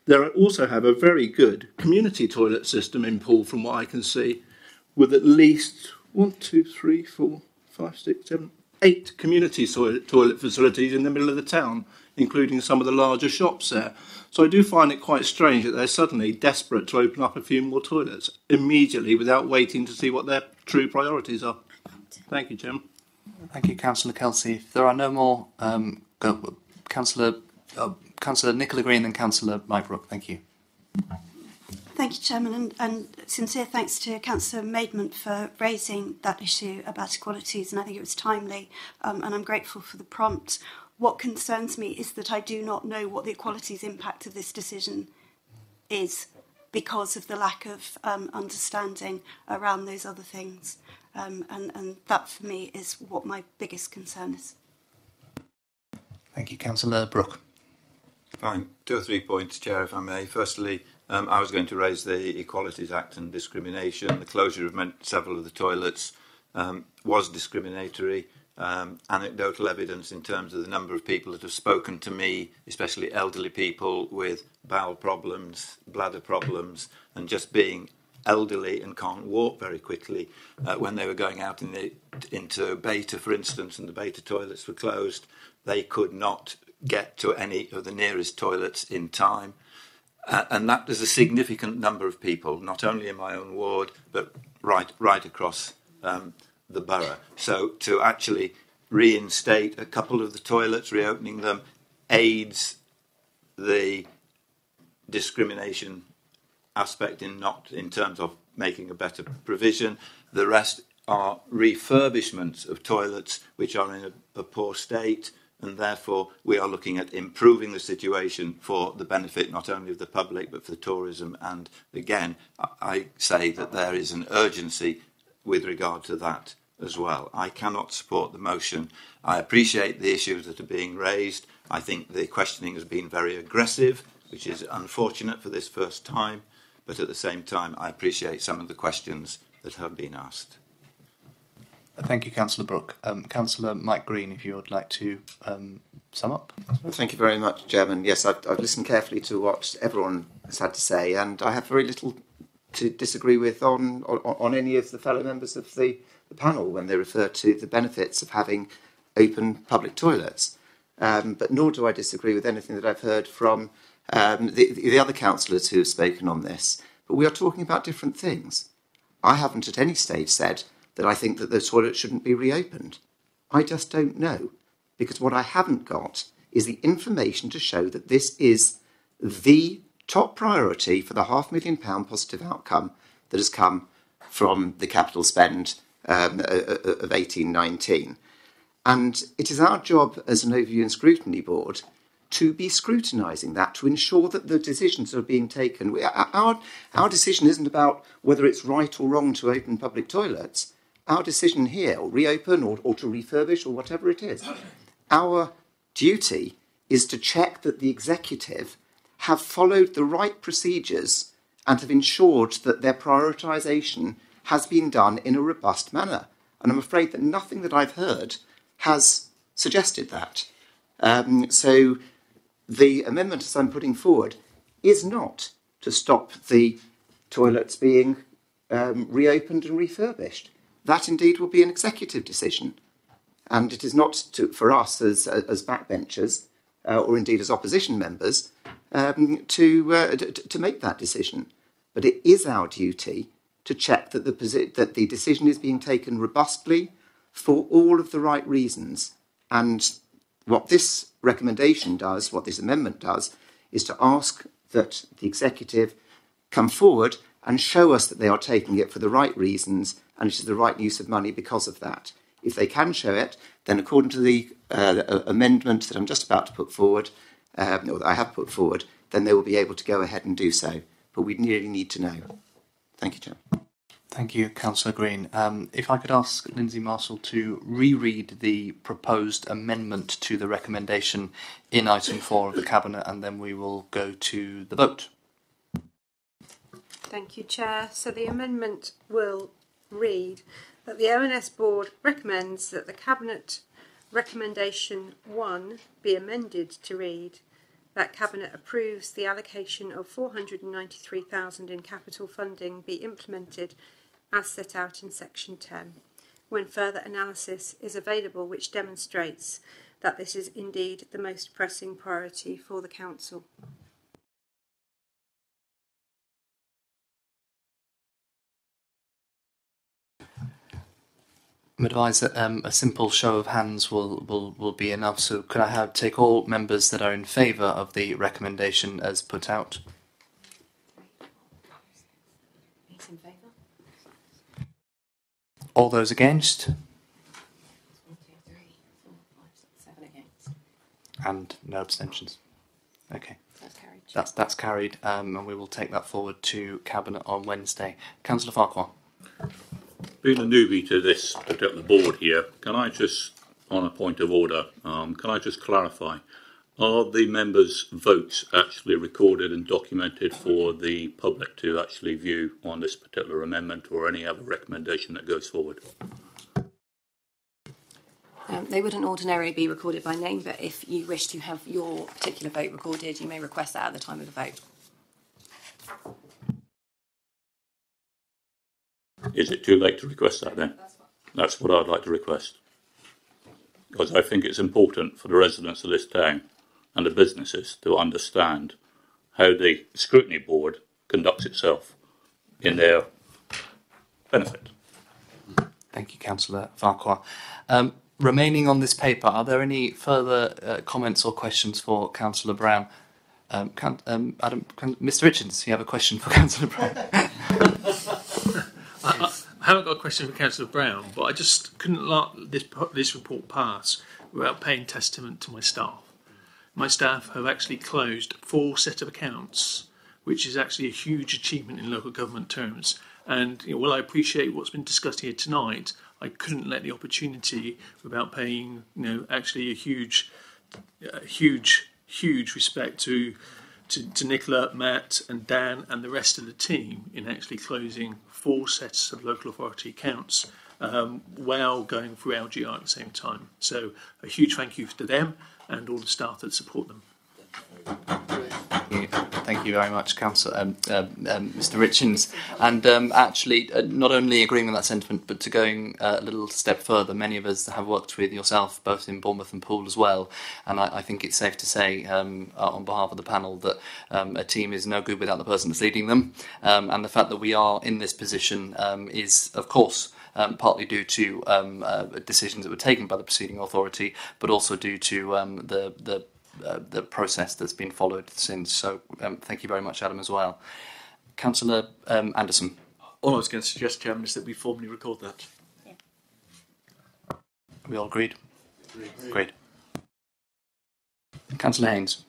There also have a very good community toilet system in Poole, from what I can see, with at least 8 community toilet facilities in the middle of the town, including some of the larger shops there. So I do find it quite strange that they're suddenly desperate to open up a few more toilets immediately without waiting to see what their true priorities are. Thank you, Jim. Thank you, Councillor Kelsey. If there are no more, Councillor Nicola Green and Councillor Mybrook. Thank you. Thank you, Chairman, and sincere thanks to Councillor Maidment for raising that issue about equalities, and I think it was timely, and I'm grateful for the prompt. What concerns me is that I do not know what the equalities impact of this decision is because of the lack of understanding around those other things, and that for me is what my biggest concern is. Thank you, Councillor Brooke. Fine. 2 or 3 points, Chair, if I may. Firstly, I was going to raise the Equalities Act and discrimination. The closure of several of the toilets was discriminatory. Anecdotal evidence in terms of the number of people that have spoken to me, especially elderly people with bowel problems, bladder problems, and just being elderly and can't walk very quickly, when they were going out into beta, for instance, and the beta toilets were closed, they could not get to any of the nearest toilets in time. And that is a significant number of people, not only in my own ward, but right across the borough. So to actually reinstate a couple of the toilets, reopening them, aids the discrimination aspect in terms of making a better provision. The rest are refurbishments of toilets which are in a poor state, and therefore we are looking at improving the situation for the benefit not only of the public but for the tourism. And again, I say that there is an urgency with regard to that as well. I cannot support the motion. I appreciate the issues that are being raised. I think the questioning has been very aggressive, which is unfortunate for this first time, but at the same time I appreciate some of the questions that have been asked. Thank you, Councillor Brooke. Councillor Mike Green, if you would like to sum up. Well, thank you very much, Chairman. Yes, I've listened carefully to what everyone has had to say, and I have very little to disagree with on any of the fellow members of the panel when they refer to the benefits of having open public toilets. But nor do I disagree with anything that I've heard from the other councillors who have spoken on this. But we are talking about different things. I haven't at any stage said that I think that the toilet shouldn't be reopened. I just don't know, because what I haven't got is the information to show that this is the top priority for the £500,000 positive outcome that has come from the capital spend of 18-19. And it is our job as an Overview and Scrutiny Board to be scrutinising that, to ensure that the decisions are being taken. Our decision isn't about whether it's right or wrong to open public toilets. Our decision here, or reopen or to refurbish or whatever it is, our duty is to check that the executive have followed the right procedures and have ensured that their prioritisation has been done in a robust manner. And I'm afraid that nothing that I've heard has suggested that. So the amendment as I'm putting forward is not to stop the toilets being reopened and refurbished. That indeed will be an executive decision. And it is not for us as backbenchers or indeed as opposition members to make that decision. But it is our duty to check that the decision is being taken robustly for all of the right reasons. And what this recommendation does, what this amendment does, is to ask that the executive come forward and show us that they are taking it for the right reasons and it is the right use of money because of that. If they can show it, then according to the amendment that I'm just about to put forward, or that I have put forward, then they will be able to go ahead and do so. But we really need to know. Thank you, Chair. Thank you, Councillor Green. If I could ask Lindsay Marshall to reread the proposed amendment to the recommendation in item 4 of the Cabinet, and then we will go to the vote. Thank you, Chair. So the amendment will read that the ONS Board recommends that the Cabinet Recommendation 1 be amended to read that Cabinet approves the allocation of £493,000 in capital funding be implemented as set out in Section 10, when further analysis is available which demonstrates that this is indeed the most pressing priority for the Council. I'm advised that a simple show of hands will be enough, so could I take all members that are in favour of the recommendation as put out? In favour? All those against? 1, 2, 3, 4, 5, 6, 7 against. And no abstentions. Okay. That's carried. That's carried, and we will take that forward to Cabinet on Wednesday. Councillor Farquhar. Being a newbie to this particular board here, can I just, on a point of order, can I just clarify, are the members' votes actually recorded and documented for the public to actually view on this particular amendment or any other recommendation that goes forward? They wouldn't ordinarily be recorded by name, but if you wish to have your particular vote recorded, you may request that at the time of the vote. Is it too late to request that then? That's what I'd like to request. Because I think it's important for the residents of this town and the businesses to understand how the Scrutiny Board conducts itself in their benefit. Thank you, Councillor Farquhar. Remaining on this paper, are there any further comments or questions for Councillor Brown? Mr. Richards, you have a question for Councillor Brown? I haven't got a question for Councillor Brown, but I just couldn't let this report pass without paying testament to my staff. My staff have actually closed 4 sets of accounts, which is actually a huge achievement in local government terms. And while I appreciate what's been discussed here tonight, I couldn't let the opportunity without paying, actually a huge respect to Nicola, Matt, and Dan, and the rest of the team in actually closing 4 sets of local authority accounts while going through LGR at the same time. So a huge thank you to them and all the staff that support them. Thank you very much, Councillor, Mr. Richards. And actually, not only agreeing with that sentiment, but to going a little step further, many of us have worked with yourself, both in Bournemouth and Poole as well. And I think it's safe to say, on behalf of the panel, that a team is no good without the person that's leading them. And the fact that we are in this position is, of course, partly due to decisions that were taken by the preceding authority, but also due to the process that's been followed since. So thank you very much, Adam, as well. Councillor Anderson. All I was going to suggest, Chairman, is that we formally record that. Yeah. We all agreed? Great. Councillor Haynes.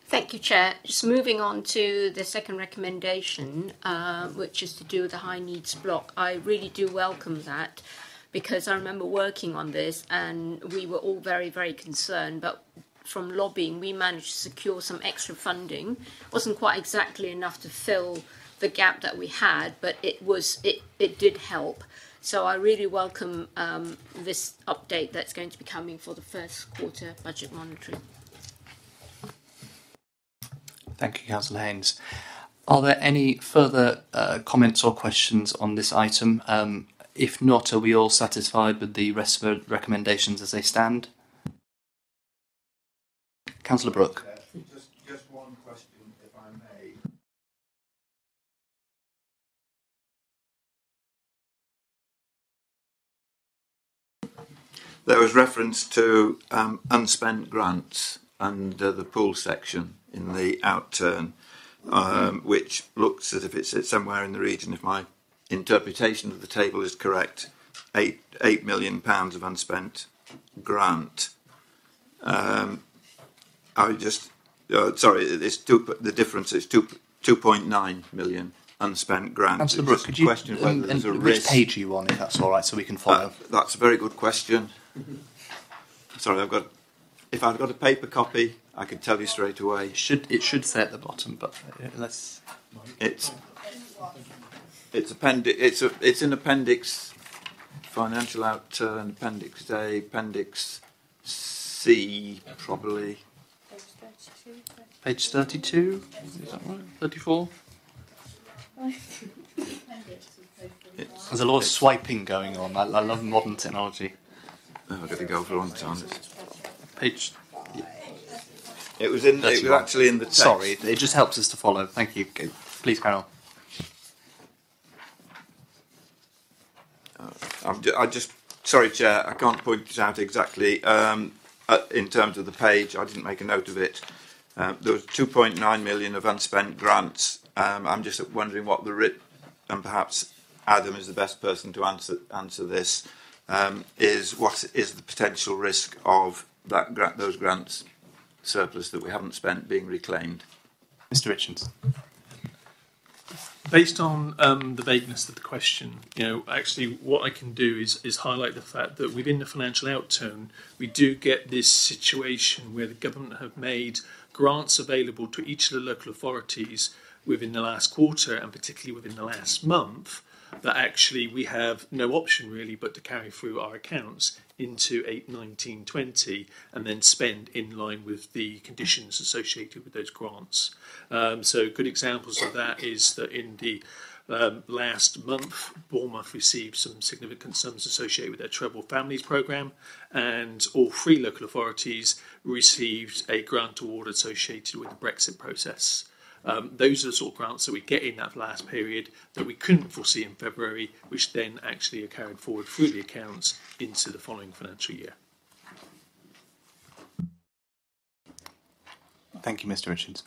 Thank you, Chair. Just moving on to the second recommendation, which is to do with the high needs block. I really do welcome that, because I remember working on this and we were all very, very concerned, but from lobbying we managed to secure some extra funding. It wasn't quite exactly enough to fill the gap that we had, but it did help. So I really welcome this update that's going to be coming for the first quarter budget monitoring. Thank you, Councillor Haynes. Are there any further comments or questions on this item? If not, are we all satisfied with the rest of the recommendations as they stand? Councillor Brooke. Just one question, if I may. There was reference to unspent grants under the pool section in the outturn, which looks as if it's somewhere in the region, if my interpretation of the table is correct, £8 million of unspent grant. I just sorry, the difference is 2.9 million unspent grant. Councillor Brooke, could you question whether there's a which page are you on, if that's all right, so we can follow? That's a very good question. Sorry, if I've got a paper copy, I could tell you straight away. It should say at the bottom, but let's. It's in appendix financial outturn, appendix A, appendix C, probably. Page 32. Is that right? 34. There's a lot of swiping going on. I love modern technology. Oh, I've got to go for a long time. Page. It was actually in the text. Sorry, it just helps us to follow. Thank you. Please carry on. Sorry, Chair, I can't point it out exactly. In terms of the page, I didn't make a note of it. There was 2.9 million of unspent grants. I'm just wondering what and perhaps Adam is the best person to answer this. What is the potential risk of those grants surplus that we haven't spent being reclaimed? Mr. Richards. Based on the vagueness of the question, actually what I can do is highlight the fact that within the financial outturn, we do get this situation where the government have made grants available to each of the local authorities within the last quarter, and particularly within the last month, that actually we have no option really but to carry through our accounts into 8/19/20 and then spend in line with the conditions associated with those grants. So good examples of that is that in the Last month, Bournemouth received some significant sums associated with their Treble Families programme, and all 3 local authorities received a grant award associated with the Brexit process. Those are the sort of grants that we get in that last period that we couldn't foresee in February, which then actually are carried forward through the accounts into the following financial year. Thank you, Mr. Richards.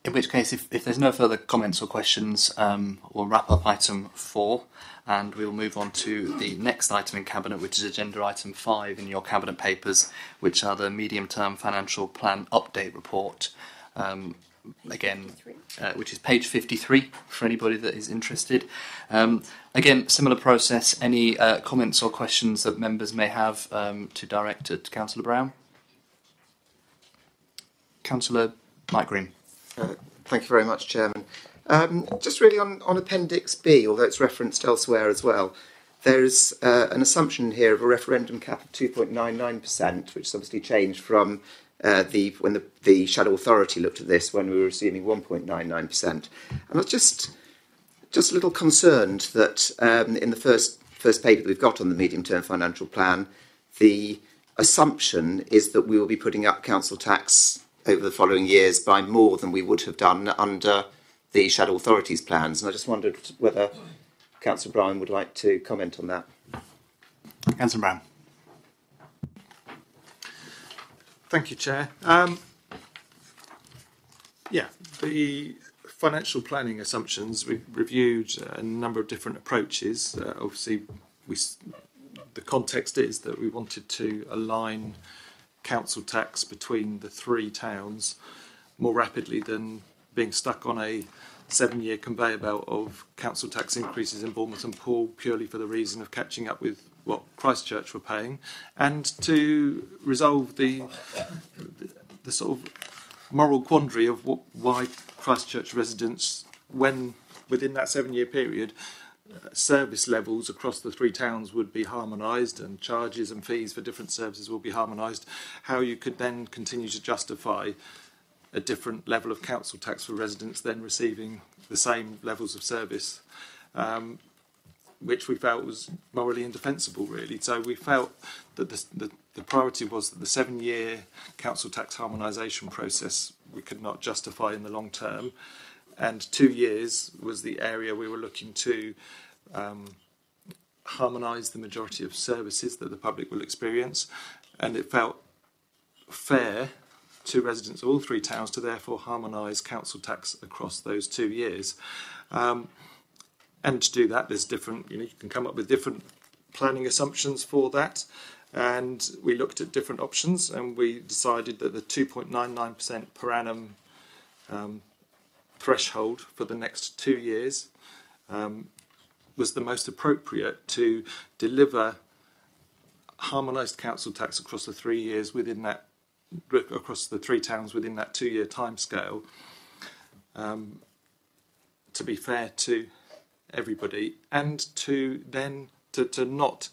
In which case, if there's no further comments or questions, we'll wrap up item 4 and we'll move on to the next item in Cabinet, which is agenda item 5 in your Cabinet papers, which are the medium-term financial plan update report. Which is page 53 for anybody that is interested. Again, similar process. Any comments or questions that members may have to direct at Councillor Brown? Councillor Mike Green. Thank you very much, Chairman. Just really on Appendix B, although it's referenced elsewhere as well, there's an assumption here of a referendum cap of 2.99%, which is obviously changed from when the Shadow Authority looked at this when we were assuming 1.99%. And I was just a little concerned that in the first paper that we've got on the medium-term financial plan, the assumption is that we will be putting up council tax over the following years by more than we would have done under the Shadow Authority's plans. And I just wondered whether Councillor Brown would like to comment on that. Councillor Brown. Thank you, Chair. The financial planning assumptions, we've reviewed a number of different approaches. Obviously, the context is that we wanted to align council tax between the 3 towns more rapidly than being stuck on a 7-year conveyor belt of council tax increases in Bournemouth and Poole purely for the reason of catching up with what Christchurch were paying, and to resolve the sort of moral quandary of why Christchurch residents, when within that 7-year period, service levels across the 3 towns would be harmonised and charges and fees for different services will be harmonised, how you could then continue to justify a different level of council tax for residents then receiving the same levels of service, which we felt was morally indefensible, really. So we felt that the priority was that the 7-year council tax harmonisation process we could not justify in the long term, and 2 years was the area we were looking to harmonise the majority of services that the public will experience, and it felt fair to residents of all 3 towns to therefore harmonise council tax across those 2 years. And to do that, there's different, you can come up with different planning assumptions for that. And we looked at different options and we decided that the 2.99% per annum threshold for the next 2 years was the most appropriate to deliver harmonised council tax across the 3 years within that, across the 3 towns within that 2-year timescale, to be fair to everybody, and to then to not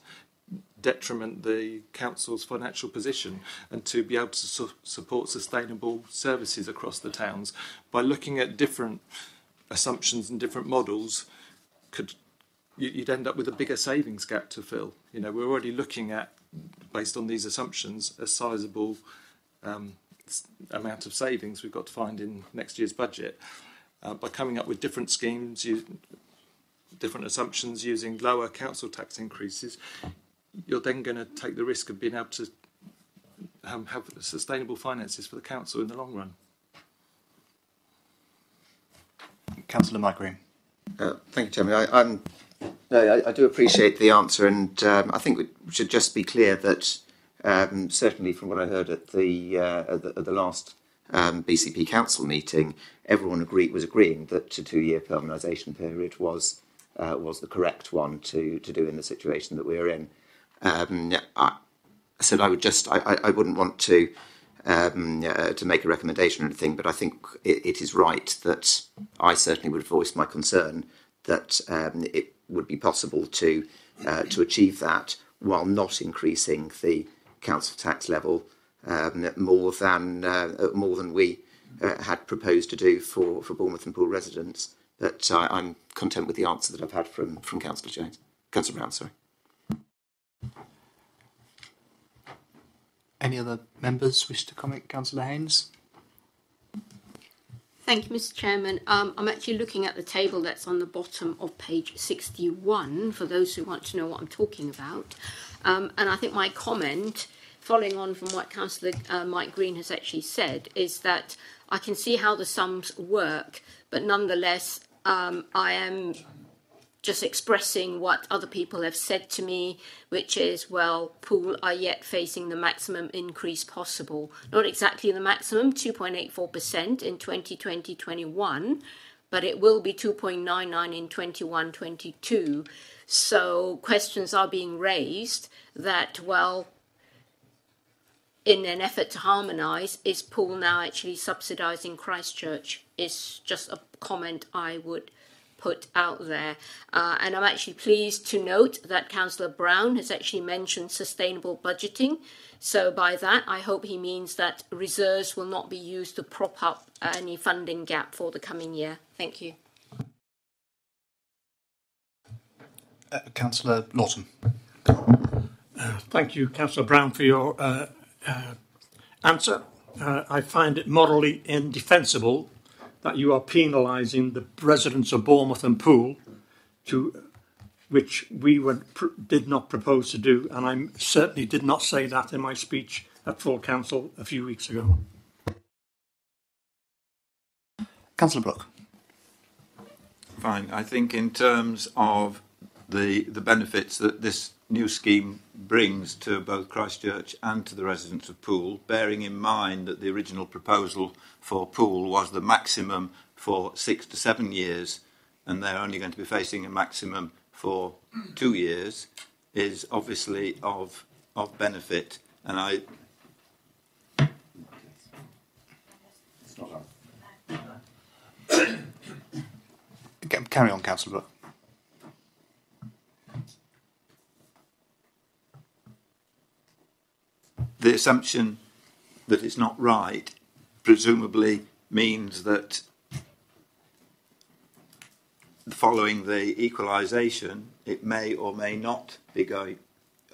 detriment the council's financial position, and to be able to support sustainable services across the towns by looking at different assumptions and different models. You'd end up with a bigger savings gap to fill. We're already looking at, based on these assumptions, a sizable amount of savings we've got to find in next year's budget by coming up with different schemes, different assumptions using lower council tax increases. You're then going to take the risk of being able to have sustainable finances for the council in the long run. Councillor Mike Green. Thank you, Chairman. I do appreciate the answer, and I think we should just be clear that certainly from what I heard at the last BCP Council meeting, everyone was agreeing that a 2-year permanentisation period was the correct one to do in the situation that we're in. I said I wouldn't want to make a recommendation or anything, but I think it is right that I certainly would voice my concern that it would be possible to achieve that while not increasing the council tax level more than we had proposed to do for Bournemouth and Poole residents. But I'm content with the answer that I've had from Councillor Brown. Sorry. Any other members wish to comment? Councillor Haynes? Thank you, Mr. Chairman. I'm actually looking at the table that's on the bottom of page 61 for those who want to know what I'm talking about. And I think my comment, following on from what Councillor Mike Green has actually said, is that I can see how the sums work, but nonetheless, I am just expressing what other people have said to me, which is, well, Poole are yet facing the maximum increase possible. Not exactly the maximum, 2.84% in 2020-21, but it will be 2.99 in 21-22. So questions are being raised that, well, in an effort to harmonise, is Poole now actually subsidising Christchurch? Is just a comment I would put out there. And I'm actually pleased to note that Councillor Brown has actually mentioned sustainable budgeting. So by that, I hope he means that reserves will not be used to prop up any funding gap for the coming year. Thank you. Councillor Lawton. Thank you, Councillor Brown, for your answer. I find it morally indefensible that you are penalising the residents of Bournemouth and Poole, which we did not propose to do, and I certainly did not say that in my speech at full council a few weeks ago. Councillor Brooke. Fine. I think in terms of the benefits that this new scheme brings to both Christchurch and to the residents of Poole, bearing in mind that the original proposal for Poole was the maximum for 6 to 7 years, and they're only going to be facing a maximum for 2 years, is obviously of benefit. And I... Carry on, Councillor Brooke. The assumption that it's not right presumably means that following the equalisation, it may or may not be going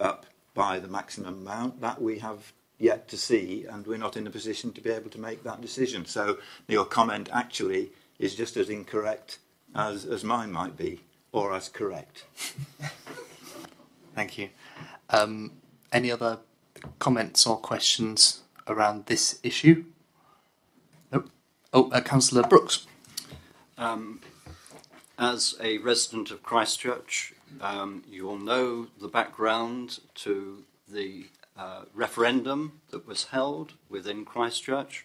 up by the maximum amount. That we have yet to see, and we're not in a position to be able to make that decision. So your comment actually is just as incorrect as mine might be, or as correct. Thank you. Any other comments or questions around this issue? Nope. Oh, Councillor Brooks. As a resident of Christchurch, you will know the background to the referendum that was held within Christchurch,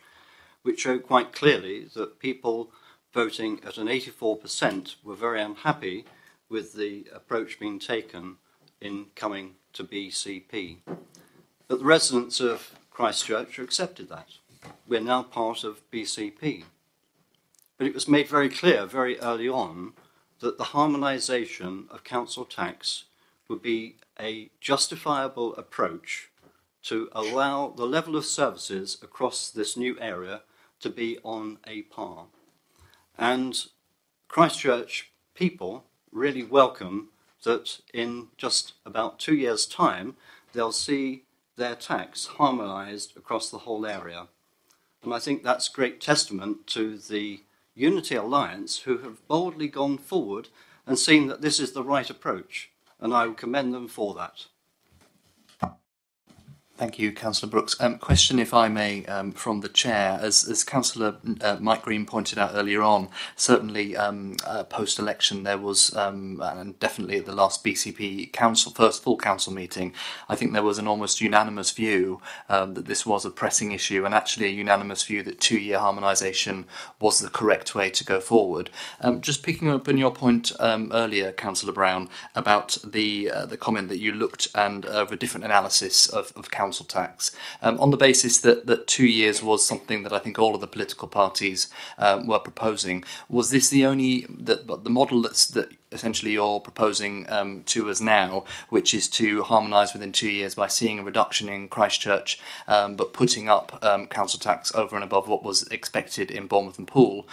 which showed quite clearly that people voting at an 84% were very unhappy with the approach being taken in coming to BCP. But the residents of Christchurch accepted that. We're now part of BCP. But it was made very clear very early on that the harmonisation of council tax would be a justifiable approach to allow the level of services across this new area to be on a par. And Christchurch people really welcome that in just about 2 years' time, they'll see their tax harmonised across the whole area. And I think that's great testament to the Unity Alliance, who have boldly gone forward and seen that this is the right approach, and I would commend them for that. Thank you, Councillor Brooks. Question, if I may, from the Chair. As Councillor Mike Green pointed out earlier on, certainly post-election there was, and definitely at the last BCP Council, first full Council meeting, I think there was an almost unanimous view that this was a pressing issue, and actually a unanimous view that 2-year harmonisation was the correct way to go forward. Just picking up on your point earlier, Councillor Brown, about the comment that you looked and of a different analysis of Council council tax, on the basis that 2 years was something that I think all of the political parties were proposing. Was this the only the model that essentially you're proposing to us now, which is to harmonise within 2 years by seeing a reduction in Christchurch, but putting up council tax over and above what was expected in Bournemouth and Poole?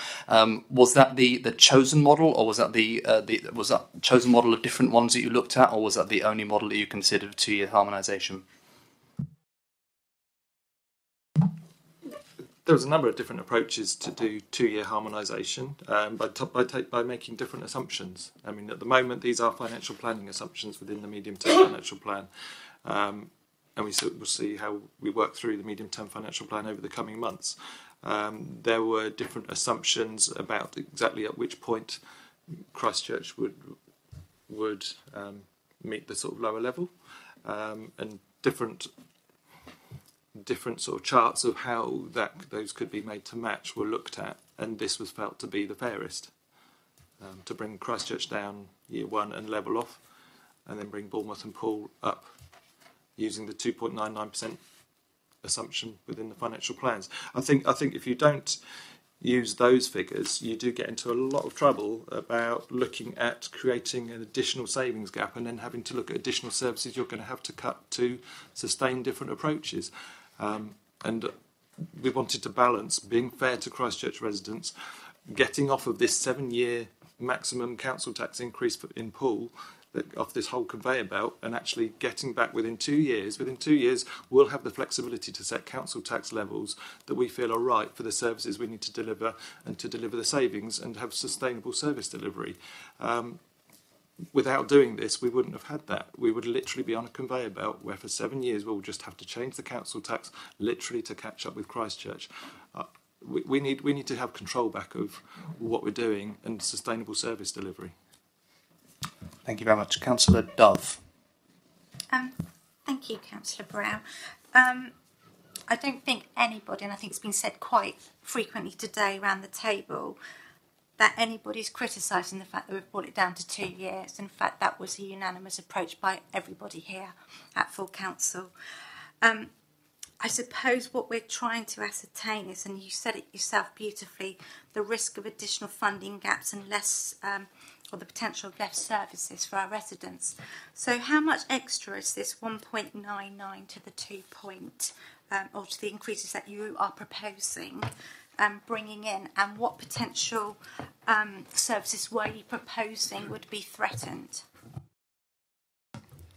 Was that the chosen model, or was that was that chosen model of different ones that you looked at, or was that the only model that you considered of 2-year harmonisation? There was a number of different approaches to do 2-year harmonisation by making different assumptions. I mean, at the moment, these are financial planning assumptions within the medium-term financial plan. And we'll see how we work through the medium-term financial plan over the coming months. There were different assumptions about exactly at which point Christchurch would meet the sort of lower level, and different sort of charts of how those could be made to match were looked at, and this was felt to be the fairest, to bring Christchurch down year one and level off, and then bring Bournemouth and Poole up using the 2.99% assumption within the financial plans. I think if you don't use those figures, you do get into a lot of trouble about looking at creating an additional savings gap and then having to look at additional services you're going to have to cut to sustain different approaches. And we wanted to balance being fair to Christchurch residents, getting off of this 7-year maximum council tax increase in Poole, off this whole conveyor belt, and actually getting back within 2 years. Within 2 years, we'll have the flexibility to set council tax levels that we feel are right for the services we need to deliver and to deliver the savings and have sustainable service delivery. Without doing this, we wouldn't have had that. We would literally be on a conveyor belt where for 7 years we'll just have to change the council tax literally to catch up with Christchurch. We need to have control back of what we're doing and sustainable service delivery. Thank you very much. Councillor Dove. Thank you, Councillor Brown. I don't think anybody, and I think it's been said quite frequently today around the table, that anybody's criticising the fact that we've brought it down to 2 years. In fact, that was a unanimous approach by everybody here at full council. I suppose what we're trying to ascertain is, and you said it yourself beautifully, the risk of additional funding gaps and less, or the potential of less services for our residents. So how much extra is this 1.99 to the 2 point, or to the increases that you are proposing, bringing in, and what potential services were you proposing would be threatened?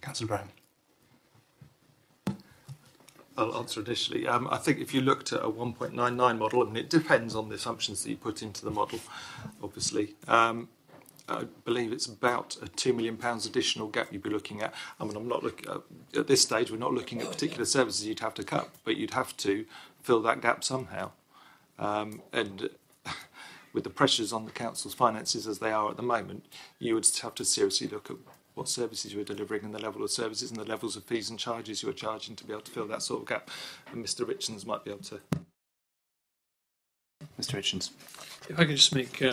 Councillor Brown. I'll answer initially. I think if you looked at a 1.99 model, and it depends on the assumptions that you put into the model, obviously, I believe it's about a £2 million additional gap you'd be looking at. I mean, I'm not looking at this stage. We're not looking at particular services you'd have to cut, but you'd have to fill that gap somehow. And with the pressures on the council's finances as they are at the moment, you would have to seriously look at what services you are delivering and the level of services and the levels of fees and charges you are charging to be able to fill that sort of gap. And Mr. Richards might be able to. Mr. Richards. If I can just make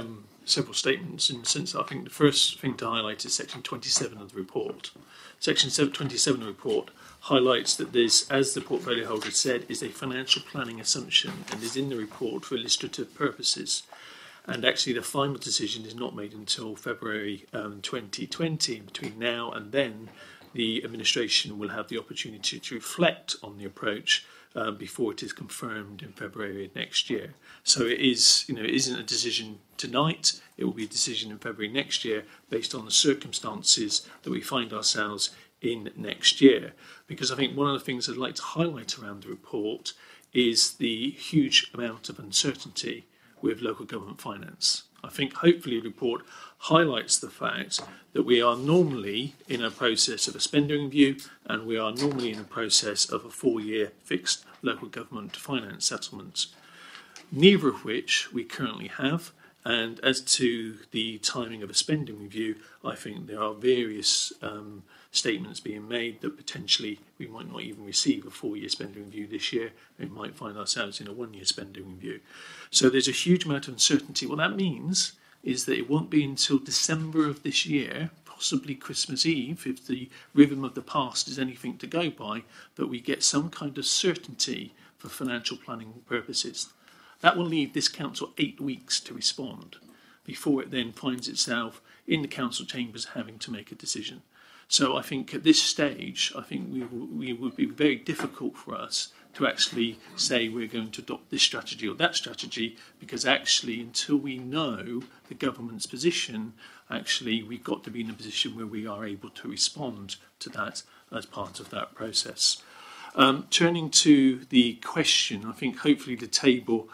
several statements, in the sense that I think the first thing to highlight is section 27 of the report. Section 27 of the report highlights that this, as the portfolio holder said, is a financial planning assumption and is in the report for illustrative purposes. And actually the final decision is not made until February 2020. Between now and then, the administration will have the opportunity to reflect on the approach before it is confirmed in February next year. So it is, it isn't a decision tonight. It will be a decision in February next year based on the circumstances that we find ourselves in next year. Because I think one of the things I'd like to highlight around the report is the huge amount of uncertainty with local government finance. I think hopefully the report highlights the fact that we are normally in a process of a spending review, and we are normally in a process of a 4-year fixed local government finance settlement, neither of which we currently have. And as to the timing of a spending review, I think there are various statements being made that potentially we might not even receive a 4-year spending review this year. We might find ourselves in a 1-year spending review. So there's a huge amount of uncertainty. What that means is that it won't be until December of this year, possibly Christmas Eve, if the rhythm of the past is anything to go by, that we get some kind of certainty for financial planning purposes. That will leave this council 8 weeks to respond before it then finds itself in the council chambers having to make a decision. So I think at this stage, I think we would be very difficult for us to actually say we're going to adopt this strategy or that strategy, because actually until we know the government's position, actually we've got to be in a position where we are able to respond to that as part of that process. Turning to the question, I think hopefully the table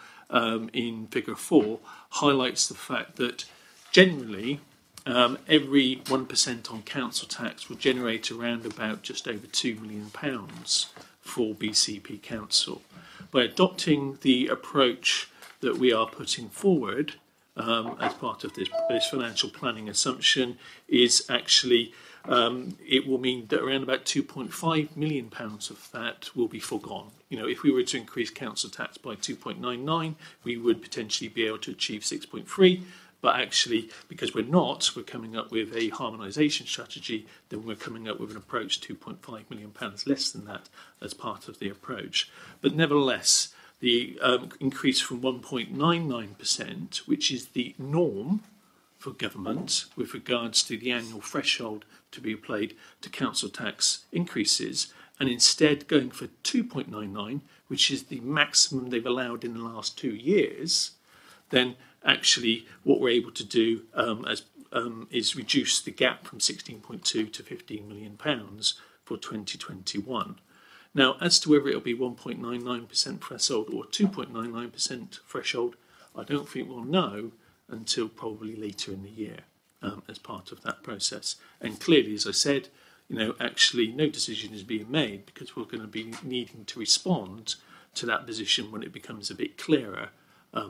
in figure 4 highlights the fact that generally every 1% on council tax will generate around about just over £2 million for BCP Council. By adopting the approach that we are putting forward as part of this financial planning assumption is actually it will mean that around about £2.5 million of that will be foregone. You know, if we were to increase council tax by 2.99, we would potentially be able to achieve 6.3. But actually, because we're coming up with a harmonisation strategy, then we're coming up with an approach £2.5 million less than that as part of the approach. But nevertheless, the increase from 1.99%, which is the norm for government with regards to the annual threshold to be applied to council tax increases, and instead going for 2.99, which is the maximum they've allowed in the last 2 years, then actually what we're able to do is reduce the gap from 16.2 to £15 million for 2021. Now, as to whether it'll be 1.99% threshold or 2.99% threshold, I don't think we'll know until probably later in the year as part of that process. And clearly, as I said, you know, actually no decision is being made because we're going to be needing to respond to that position when it becomes a bit clearer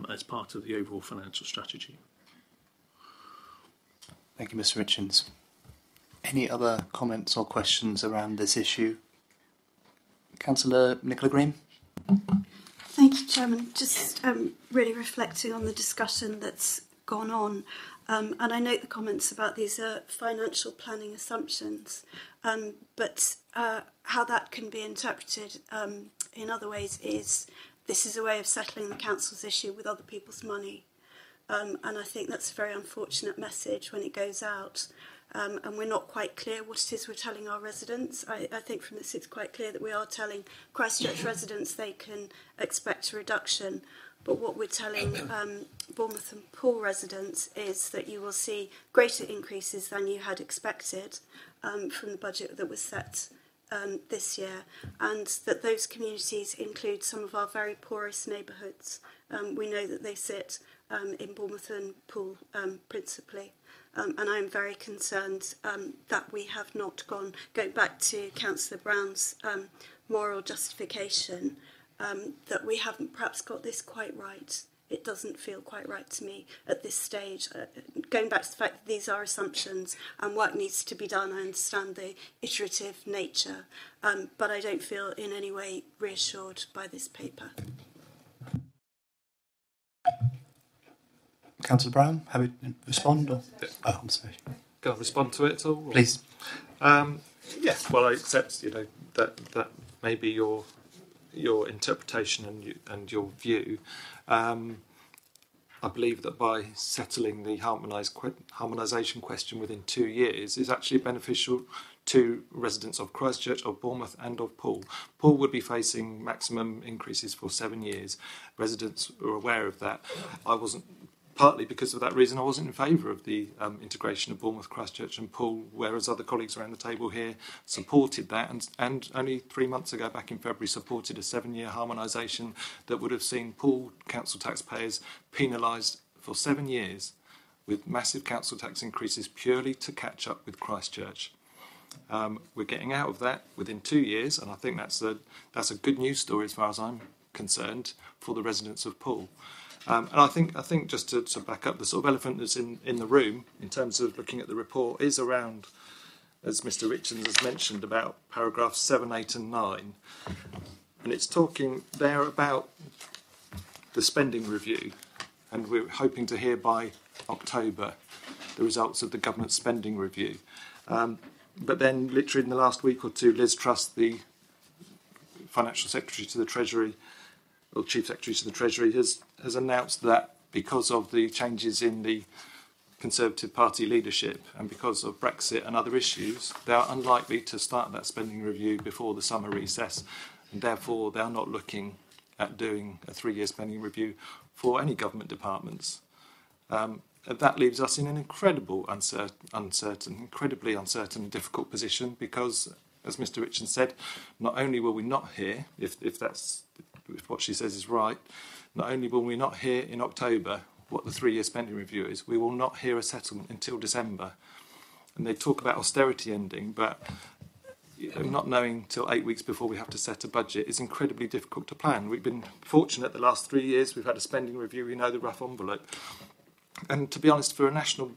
as part of the overall financial strategy. Thank you, Mr. Richards. Any other comments or questions around this issue? Councillor Nicola Green. Thank you, Chairman. Just really reflecting on the discussion that's gone on. And I note the comments about these financial planning assumptions, but how that can be interpreted in other ways is this is a way of settling the council's issue with other people's money. And I think that's a very unfortunate message when it goes out. And we're not quite clear what it is we're telling our residents. I think from this it's quite clear that we are telling Christchurch residents they can expect a reduction. But what we're telling Bournemouth and Poole residents is that you will see greater increases than you had expected from the budget that was set this year, and that those communities include some of our very poorest neighbourhoods. We know that they sit in Bournemouth and Poole principally. And I'm very concerned that we have not going back to Councillor Brown's moral justification, that we haven't perhaps got this quite right. It doesn't feel quite right to me at this stage. Going back to the fact that these are assumptions and work needs to be done, I understand the iterative nature, but I don't feel in any way reassured by this paper. Councillor Brown, have you respond? Or? Oh, I'm sorry. Can I respond to it at all? Please. Yes. Well, I accept. You know that may be your interpretation and your view. I believe that by settling the harmonisation question within 2 years is actually beneficial to residents of Christchurch, of Bournemouth and of Poole. Poole would be facing maximum increases for 7 years. Residents are aware of that. I wasn't. Partly because of that reason, I wasn't in favour of the integration of Bournemouth, Christchurch and Poole, whereas other colleagues around the table here supported that, and only 3 months ago, back in February, supported a 7-year harmonisation that would have seen Poole council taxpayers penalised for 7 years with massive council tax increases purely to catch up with Christchurch. We're getting out of that within 2 years, and I think that's a good news story as far as I'm concerned for the residents of Poole. And I think just to back up, the sort of elephant that's in the room in terms of looking at the report is around, as Mr. Richards has mentioned, about paragraphs 7, 8 and 9. And it's talking there about the spending review, and we're hoping to hear by October the results of the government spending review. But then, literally in the last week or two, Liz Truss, the Financial Secretary to the Treasury, or Chief Secretary to the Treasury, has announced that because of the changes in the Conservative Party leadership and because of Brexit and other issues, they are unlikely to start that spending review before the summer recess, and therefore they are not looking at doing a 3-year spending review for any government departments. That leaves us in an incredibly uncertain and difficult position because, as Mr. Richards said, not only will we not hear, if what she says is right, not only will we not hear in October what the 3-year spending review is, we will not hear a settlement until December. And they talk about austerity ending, but not knowing till 8 weeks before we have to set a budget is incredibly difficult to plan. We've been fortunate the last 3 years, we've had a spending review, we know the rough envelope. And to be honest, for a national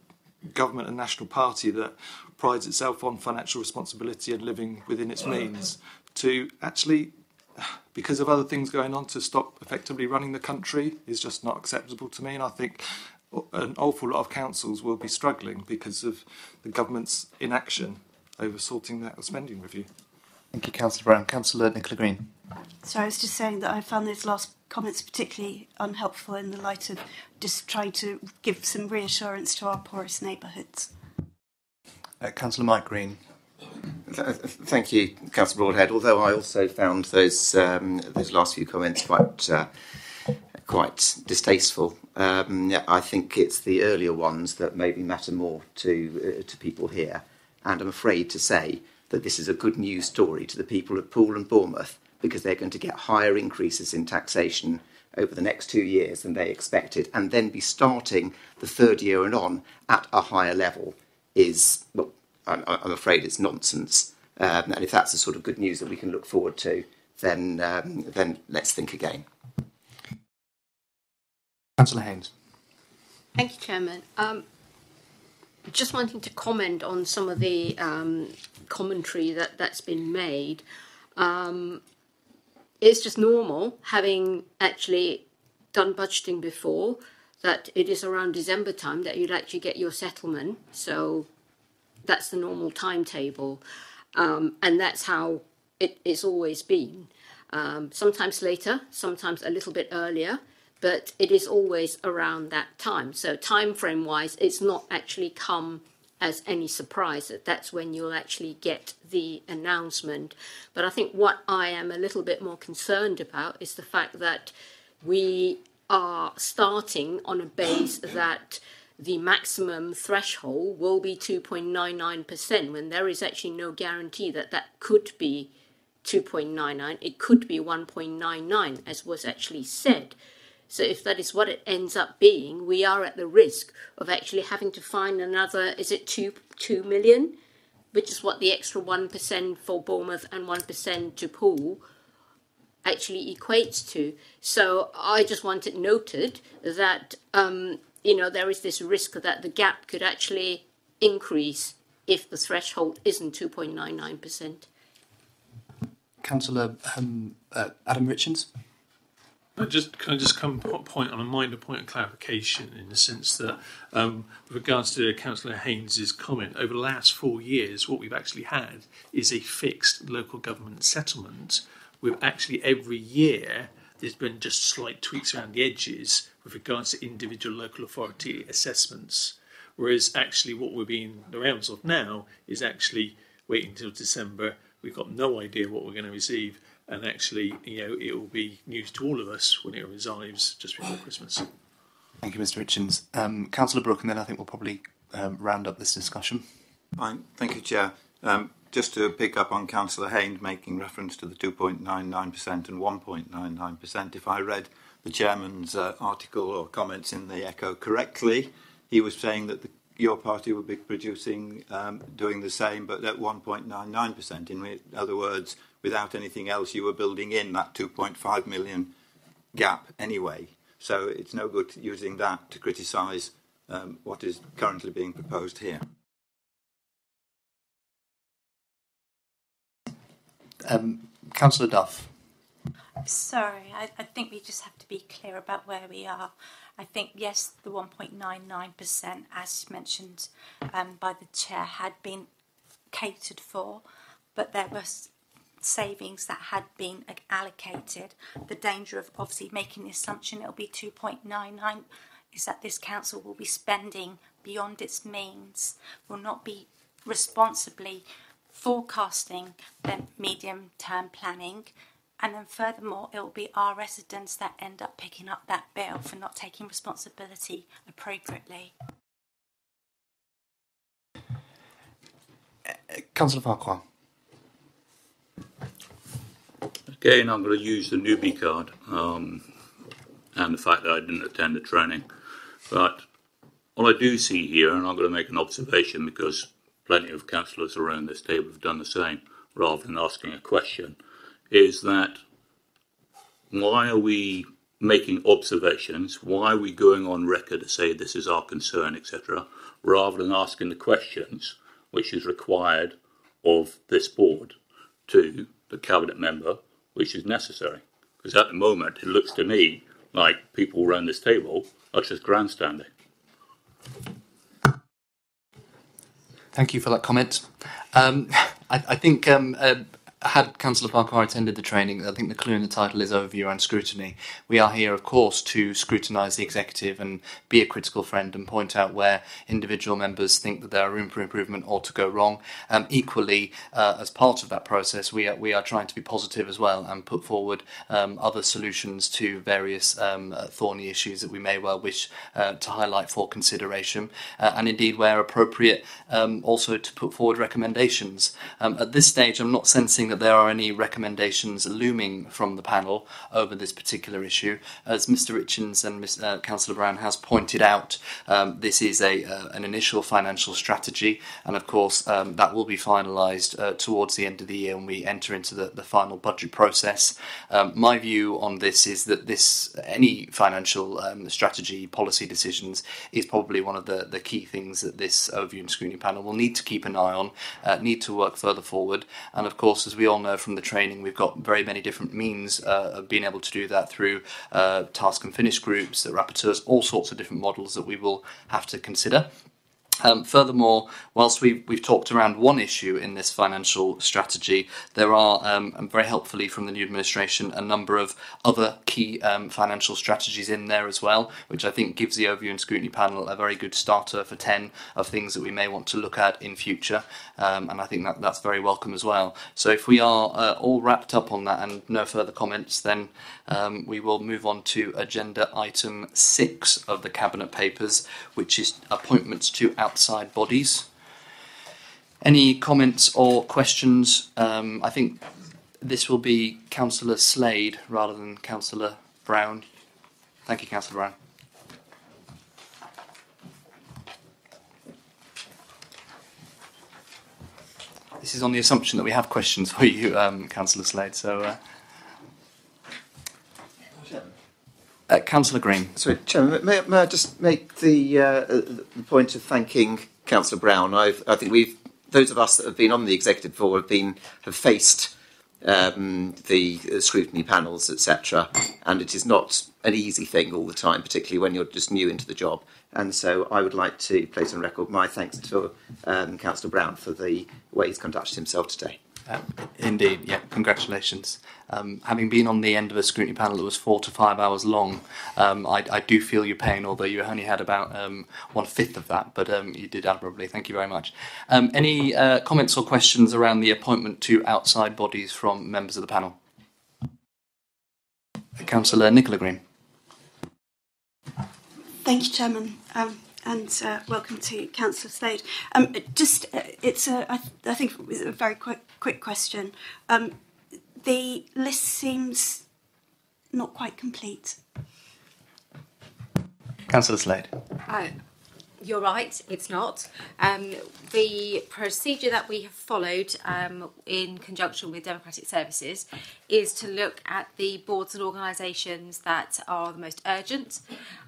government and national party that prides itself on financial responsibility and living within its means, to actually, because of other things going on, to stop effectively running the country is just not acceptable to me. And I think an awful lot of councils will be struggling because of the government's inaction over sorting that spending review. Thank you, Councillor Brown. Councillor Nicola Green. So I was just saying that I found those last comments particularly unhelpful in the light of just trying to give some reassurance to our poorest neighbourhoods. Councillor Mike Green. Thank you, Councillor Broadhead. Although I also found those last few comments quite distasteful. I think it's the earlier ones that maybe matter more to people here. And I'm afraid to say that this is a good news story to the people of Poole and Bournemouth, because they're going to get higher increases in taxation over the next 2 years than they expected, and then be starting the third year and on at a higher level is, well, I'm afraid it's nonsense. And if that's the sort of good news that we can look forward to, then let's think again. Councillor Haynes. Thank you, Chairman. Just wanting to comment on some of the commentary that's been made. It's just normal, having actually done budgeting before, that it is around December time that you'd actually get your settlement. So that's the normal timetable. And that's how it's always been. Sometimes later, sometimes a little bit earlier, but it is always around that time. So time frame wise, it's not actually come as any surprise that that's when you'll actually get the announcement. But I think what I am a little bit more concerned about is the fact that we are starting on a base that the maximum threshold will be 2.99%, when there is actually no guarantee that that could be 2.99. It could be 1.99, as was actually said. So if that is what it ends up being, we are at the risk of actually having to find another, is it 2 million? Which is what the extra 1% for Bournemouth and 1% to Poole actually equates to. So I just want it noted that, there is this risk that the gap could actually increase if the threshold isn't 2.99%. Councillor Adam Richards. Can I just come point on a minor point of clarification, in the sense that with regards to Councillor Haynes's comment, over the last 4 years what we've actually had is a fixed local government settlement with actually every year there's been just slight tweaks around the edges with regards to individual local authority assessments, whereas actually what we're being the rounds of now is actually waiting until December. We've got no idea what we're going to receive. And actually, it will be news to all of us when it arrives just before Christmas. Thank you, Mr. Richards. Councillor Brooke, and then I think we'll probably round up this discussion. Fine. Thank you, Chair. Just to pick up on Councillor Haynes making reference to the 2.99% and 1.99%, if I read the Chairman's article or comments in the Echo correctly, he was saying that your party would be producing, doing the same, but at 1.99%. In other words, without anything else, you were building in that 2.5 million gap anyway. So it's no good using that to criticise what is currently being proposed here. Councillor Duff. Sorry, I think we just have to be clear about where we are. I think, yes, the 1.99%, as mentioned by the Chair, had been catered for, but there was savings that had been allocated. The danger of obviously making the assumption it'll be 2.99 is that this council will be spending beyond its means, will not be responsibly forecasting the medium-term planning, and then furthermore it will be our residents that end up picking up that bill for not taking responsibility appropriately. Councillor Farquhar. Again, I'm going to use the newbie card and the fact that I didn't attend the training. But what I do see here, and I'm going to make an observation because plenty of councillors around this table have done the same, rather than asking a question, is that why are we making observations? Why are we going on record to say this is our concern, etc., rather than asking the questions which is required of this board to the cabinet member, which is necessary? Because at the moment, it looks to me like people around this table are just grandstanding. Thank you for that comment. I think had Councillor Farquhar attended the training, I think the clue in the title is Overview and Scrutiny. We are here, of course, to scrutinise the executive and be a critical friend and point out where individual members think that there are room for improvement or to go wrong. Equally, as part of that process, we are trying to be positive as well and put forward other solutions to various thorny issues that we may well wish to highlight for consideration, and indeed, where appropriate, also to put forward recommendations. At this stage, I'm not sensing that there are any recommendations looming from the panel over this particular issue. As Mr Richins and Councillor Brown has pointed out, this is an initial financial strategy, and of course that will be finalised towards the end of the year when we enter into the final budget process. My view on this is that any financial strategy, policy decisions is probably one of the key things that this Overview and Scrutiny panel will need to keep an eye on, need to work further forward, and of course, as we all know from the training, we've got very many different means of being able to do that through task and finish groups, the rapporteurs, all sorts of different models that we will have to consider. Furthermore, whilst we've talked around one issue in this financial strategy, there are, very helpfully from the new administration, a number of other key financial strategies in there as well, which I think gives the Overview and Scrutiny panel a very good starter for 10 of things that we may want to look at in future, and I think that's very welcome as well. So if we are all wrapped up on that and no further comments, then we will move on to agenda item 6 of the Cabinet Papers, which is appointments to outside bodies. Any comments or questions? I think this will be Councillor Slade rather than Councillor Brown. Thank you, Councillor Brown. This is on the assumption that we have questions for you, Councillor Slade. So, Councillor Green. Sorry, Chairman, may I just make the point of thanking Councillor Brown? I think those of us that have been on the executive board have faced the scrutiny panels, etc., and it is not an easy thing all the time, particularly when you're just new into the job. And so I would like to place on record my thanks to Councillor Brown for the way he's conducted himself today. Indeed, yeah, congratulations. Having been on the end of a scrutiny panel that was 4 to 5 hours long, I do feel your pain, although you only had about 1/5 of that, but you did admirably. Thank you very much. Any comments or questions around the appointment to outside bodies from members of the panel? Councillor Nicola Green. Thank you, Chairman. And welcome to Councillor Slade. I think it was a very quick question. The list seems not quite complete. Councillor Slade. You're right, it's not. The procedure that we have followed in conjunction with Democratic Services is to look at the boards and organisations that are the most urgent.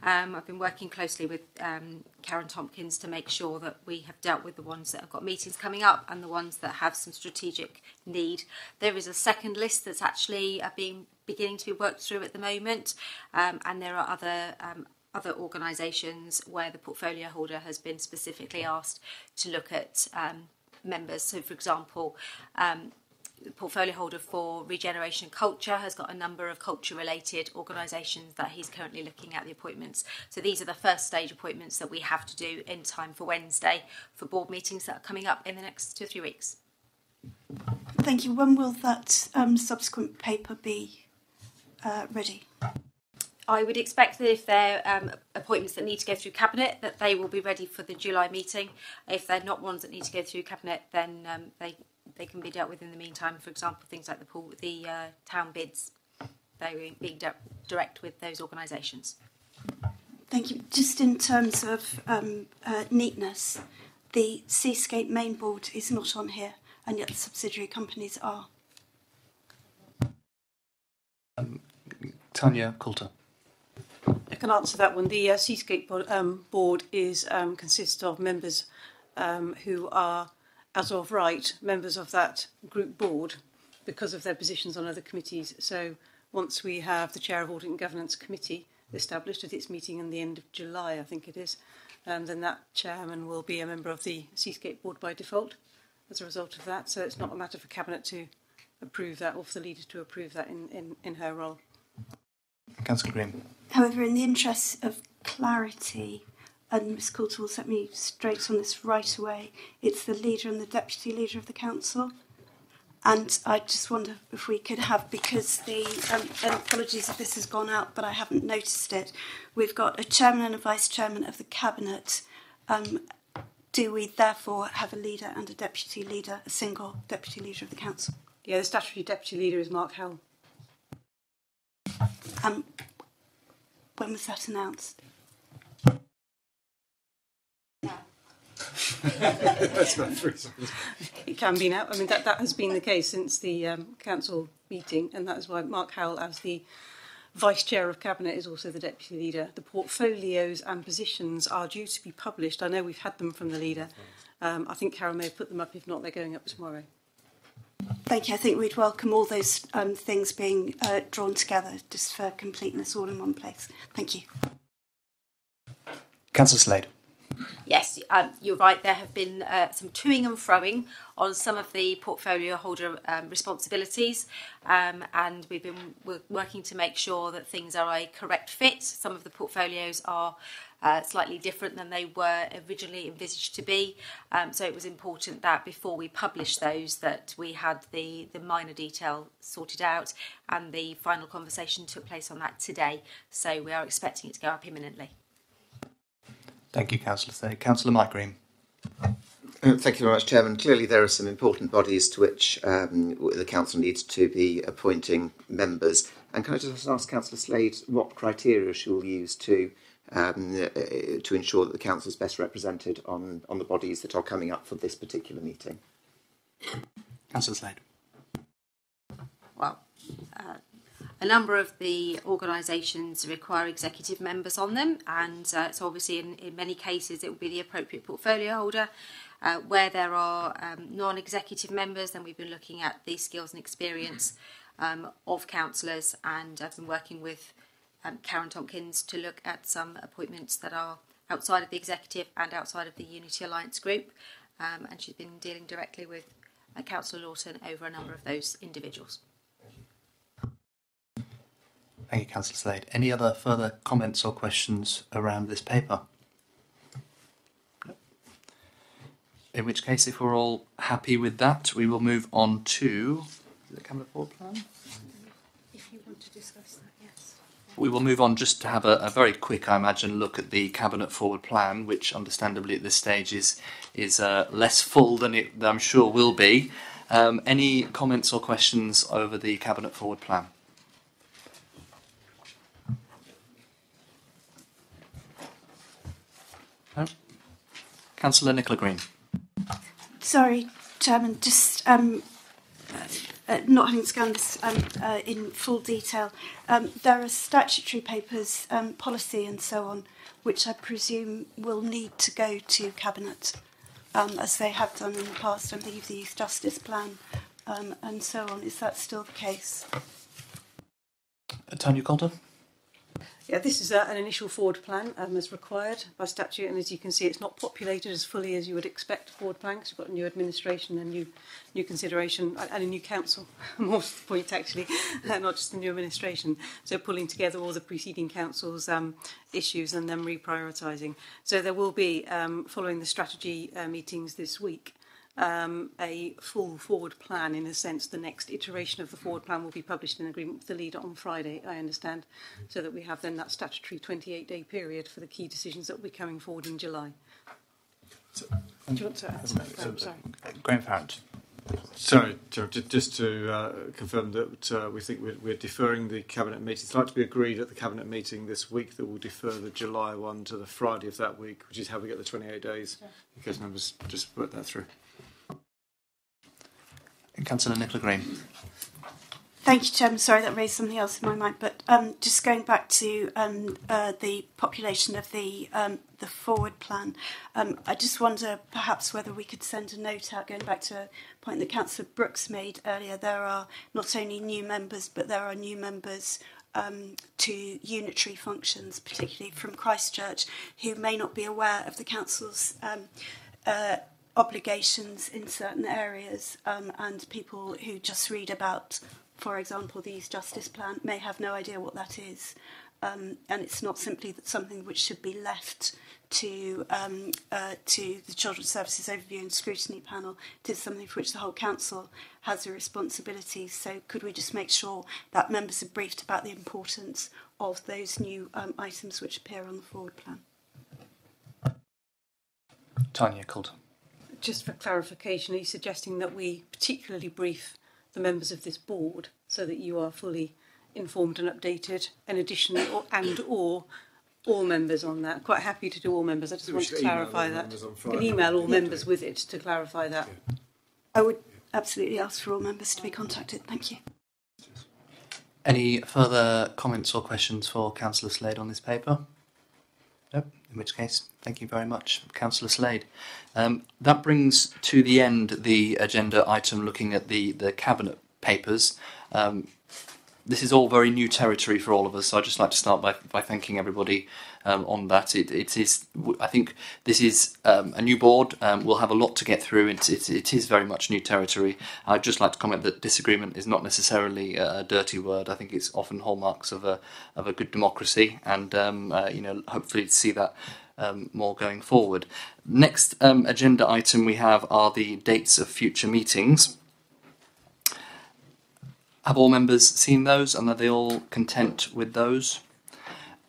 I've been working closely with Karen Tompkins to make sure that we have dealt with the ones that have got meetings coming up and the ones that have some strategic need. There is a second list that's actually being beginning to be worked through at the moment, and there are other organisations where the portfolio holder has been specifically asked to look at members. So, for example, the portfolio holder for Regeneration and Culture has got a number of culture-related organisations that he's currently looking at the appointments. So these are the first stage appointments that we have to do in time for Wednesday for board meetings that are coming up in the next 2 or 3 weeks. Thank you. When will that subsequent paper be ready? I would expect that if they're appointments that need to go through Cabinet, that they will be ready for the July meeting. If they're not ones that need to go through Cabinet, then they can be dealt with in the meantime. For example, things like the town bids, they're being direct with those organisations. Thank you. Just in terms of neatness, the Seascape main board is not on here, and yet the subsidiary companies are. Tanya Coulter. I can answer that one. The Seascape board consists of members who are, as of right, members of that group board because of their positions on other committees. So once we have the Chair of Audit and Governance Committee established at its meeting in the end of July, I think it is, then that chairman will be a member of the Seascape board by default as a result of that. So it's not a matter for Cabinet to approve that or for the leader to approve that in her role. Councillor Green. However, in the interest of clarity, and Ms Coulter will set me straight on this right away, it's the leader and the deputy leader of the council. And I just wonder if we could have, because and apologies if this has gone out, but I haven't noticed it, we've got a chairman and a vice chairman of the Cabinet. Do we therefore have a leader and a deputy leader, a single deputy leader of the council? Yeah, the statutory deputy leader is Mark Howell. When was that announced? It can be now. I mean, that has been the case since the council meeting, and that is why Mark Howell, as the vice chair of Cabinet, is also the deputy leader. The portfolios and positions are due to be published. I know we've had them from the leader. I think Karen may have put them up. If not, they're going up tomorrow. Thank you. I think we'd welcome all those things being drawn together just for completeness, all in one place. Thank you. Councillor Slade. Yes, you're right. There have been some toing and froing on some of the portfolio holder responsibilities, and we're working to make sure that things are a correct fit. Some of the portfolios are slightly different than they were originally envisaged to be, so it was important that before we published those that we had the minor detail sorted out, and the final conversation took place on that today, so we are expecting it to go up imminently. Thank you, Councillor Slade. Councillor Mike Green. Thank you very much, Chairman. Clearly there are some important bodies to which the Council needs to be appointing members. And can I just ask Councillor Slade what criteria she will use to ensure that the Council is best represented on the bodies that are coming up for this particular meeting? Councillor Slade. Well, a number of the organisations require executive members on them, and so obviously in many cases it will be the appropriate portfolio holder. Where there are non-executive members, then we've been looking at the skills and experience of councillors, and I've been working with Karen Tompkins to look at some appointments that are outside of the executive and outside of the Unity Alliance group, and she's been dealing directly with Councillor Lawton over a number of those individuals. Thank you, Councillor Slade. Any other further comments or questions around this paper? No. In which case, if we're all happy with that, we will move on to the Cabinet Forward Plan. If you want to discuss that, yes. We will move on just to have a very quick, I imagine, look at the Cabinet Forward Plan, which understandably at this stage is less full than it I'm sure will be. Any comments or questions over the Cabinet Forward Plan? No? Councillor Nicola Green. Sorry, Chairman, just not having scanned this in full detail, there are statutory papers, policy and so on, which I presume will need to go to Cabinet, as they have done in the past. I believe the Youth Justice Plan and so on. Is that still the case? Tanya Calder? Yeah, this is an initial forward plan as required by statute, and as you can see, it's not populated as fully as you would expect a forward plan, because we've got a new administration and new consideration and a new council, more to the point actually, not just the new administration. So pulling together all the preceding council's issues and then reprioritising. So there will be, following the strategy meetings this week, a full forward plan. In a sense, the next iteration of the forward plan will be published in agreement with the leader on Friday, I understand, so that we have then that statutory 28-day period for the key decisions that will be coming forward in July. Do you want to add? Sorry. Graham Farrant. Sorry, just to confirm that we think we're deferring the Cabinet meeting. It's like to be agreed at the Cabinet meeting this week that we'll defer the July one to the Friday of that week, which is how we get the 28 days, in case members just work that through. Councillor Nicola Green. Thank you, Chairman. Sorry, that raised something else in my mind. But just going back to the population of the forward plan, I just wonder perhaps whether we could send a note out, going back to a point that Councillor Brooks made earlier. There are not only new members, but there are new members to unitary functions, particularly from Christchurch, who may not be aware of the Council's obligations in certain areas, and people who just read about, for example, the East Justice Plan may have no idea what that is, and it's not simply that something which should be left to the Children's Services Overview and Scrutiny Panel. It is something for which the whole Council has a responsibility. So could we just make sure that members are briefed about the importance of those new items which appear on the forward plan? Tanya Calder. Just for clarification, are you suggesting that we particularly brief the members of this board so that you are fully informed and updated, in addition or all members on that? Quite happy to do all members. I just want to clarify that. You can email all members with it to clarify that. I would absolutely ask for all members to be contacted. Thank you. Any further comments or questions for Councillor Slade on this paper? No, in which case, thank you very much, Councillor Slade. That brings to the end the agenda item looking at the Cabinet papers. This is all very new territory for all of us, so I'd just like to start by thanking everybody on that. It is, I think this is a new board. We'll have a lot to get through. It is very much new territory. I'd just like to comment that disagreement is not necessarily a dirty word. I think it's often hallmarks of a good democracy, and hopefully to see that more going forward. Next agenda item we have are the dates of future meetings. Have all members seen those, and are they all content with those?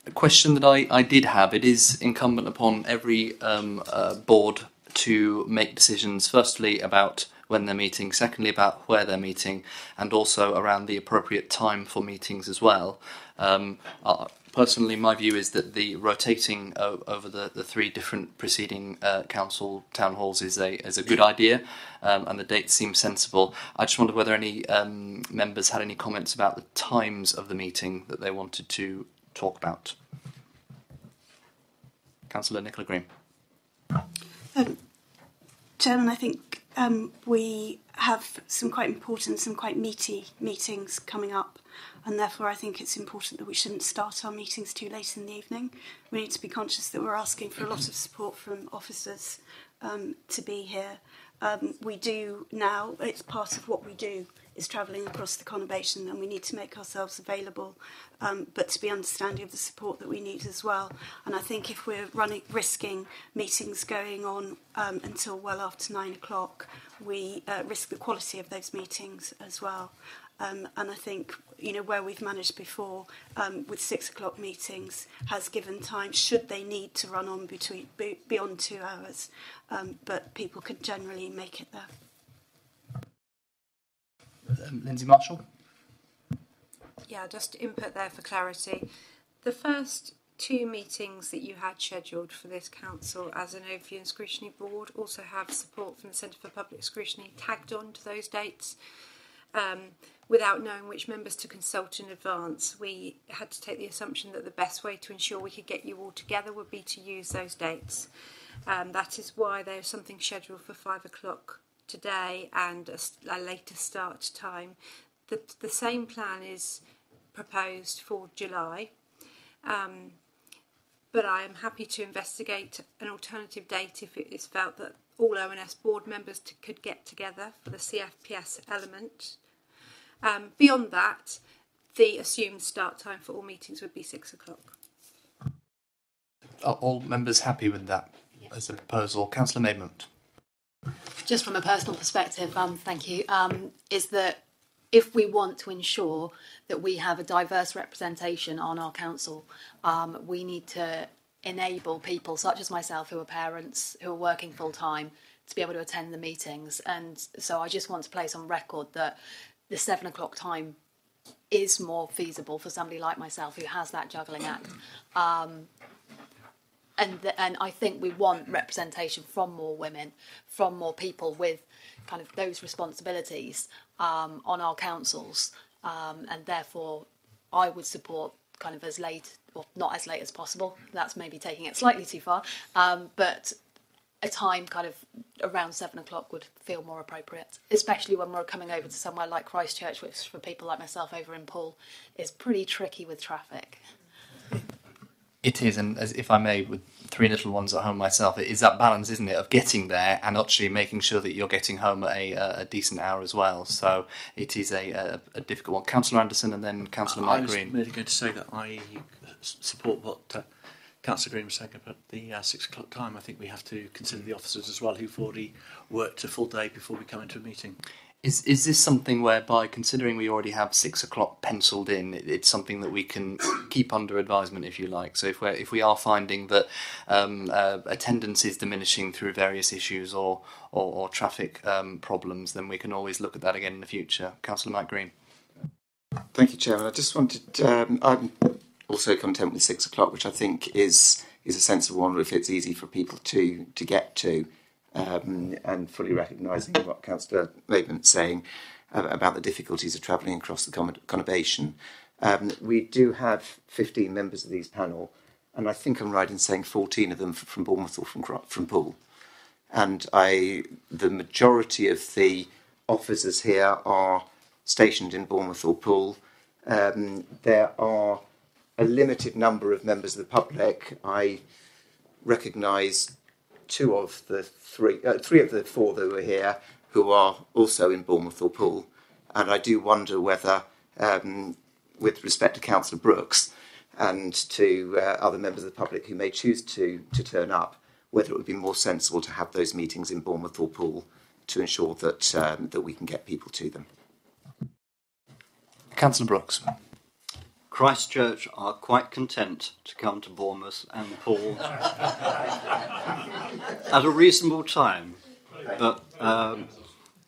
A question that I did have, it is incumbent upon every board to make decisions, firstly about when they're meeting, secondly about where they're meeting, and also around the appropriate time for meetings as well. Personally, my view is that the rotating over the three different preceding council town halls is a good idea, and the dates seem sensible. I just wondered whether any members had any comments about the times of the meeting that they wanted to talk about. Councillor Nicola Green. Chairman, I think we have some quite important, some quite meaty meetings coming up, and therefore I think it's important that we shouldn't start our meetings too late in the evening. We need to be conscious that we're asking for a lot of support from officers to be here. We do now, it's part of what we do, is travelling across the conurbation, and we need to make ourselves available, but to be understanding of the support that we need as well. And I think if we're risking meetings going on until well after 9 o'clock, we risk the quality of those meetings as well. And I think, where we've managed before with 6 o'clock meetings has given time, should they need to run on beyond 2 hours, but people can generally make it there. Lindsay Marshall? Yeah, just input there for clarity. The first 2 meetings that you had scheduled for this council as an Overview and Scrutiny Board also have support from the Centre for Public Scrutiny tagged on to those dates. Without knowing which members to consult in advance, we had to take the assumption that the best way to ensure we could get you all together would be to use those dates. That is why there's something scheduled for 5 o'clock today and a later start time. The same plan is proposed for July. But I am happy to investigate an alternative date if it is felt that all ONS board members could get together for the CFPS element. Beyond that, the assumed start time for all meetings would be 6 o'clock. Are all members happy with that as a proposal? Councillor Maidment. Just from a personal perspective, thank you, is that if we want to ensure that we have a diverse representation on our council, we need to enable people such as myself who are parents, who are working full time, to be able to attend the meetings. And so I just want to place on record that the 7 o'clock time is more feasible for somebody like myself who has that juggling act. And I think we want representation from more women, from more people with kind of those responsibilities on our councils. And therefore, I would support kind of as late, or not as late as possible. That's maybe taking it slightly too far. But a time kind of around 7 o'clock would feel more appropriate, especially when we're coming over to somewhere like Christchurch, which for people like myself over in Poole is pretty tricky with traffic. It is, and as if I may, with 3 little ones at home myself, it is that balance, isn't it, of getting there and actually making sure that you're getting home at a decent hour as well. So it is a difficult one. Councillor Anderson and then Councillor Mike Green. I was merely going to say that I support what Councillor Green was saying about the 6 o'clock time. I think we have to consider the officers as well who've already worked a full day before we come into a meeting. Is this something whereby, considering we already have 6 o'clock penciled in, it's something that we can keep under advisement, if you like? So if we are finding that attendance is diminishing through various issues or traffic problems, then we can always look at that again in the future. Councillor Mike Green. Thank you, Chairman. I just wanted, I'm also content with 6 o'clock, which I think is a sensible one if it's easy for people to get to. And fully recognising what Councillor Maidment's saying about the difficulties of travelling across the conurbation. We do have 15 members of these panel, and I think I'm right in saying 14 of them from Bournemouth or from Poole. And the majority of the officers here are stationed in Bournemouth or Poole. There are a limited number of members of the public. I recognise three of the four that were here who are also in Bournemouth or Poole. And I do wonder whether, with respect to Councillor Brooks and to other members of the public who may choose to turn up, whether it would be more sensible to have those meetings in Bournemouth or Poole to ensure that that we can get people to them. Councillor Brooks. Christchurch are quite content to come to Bournemouth and Poole at a reasonable time, but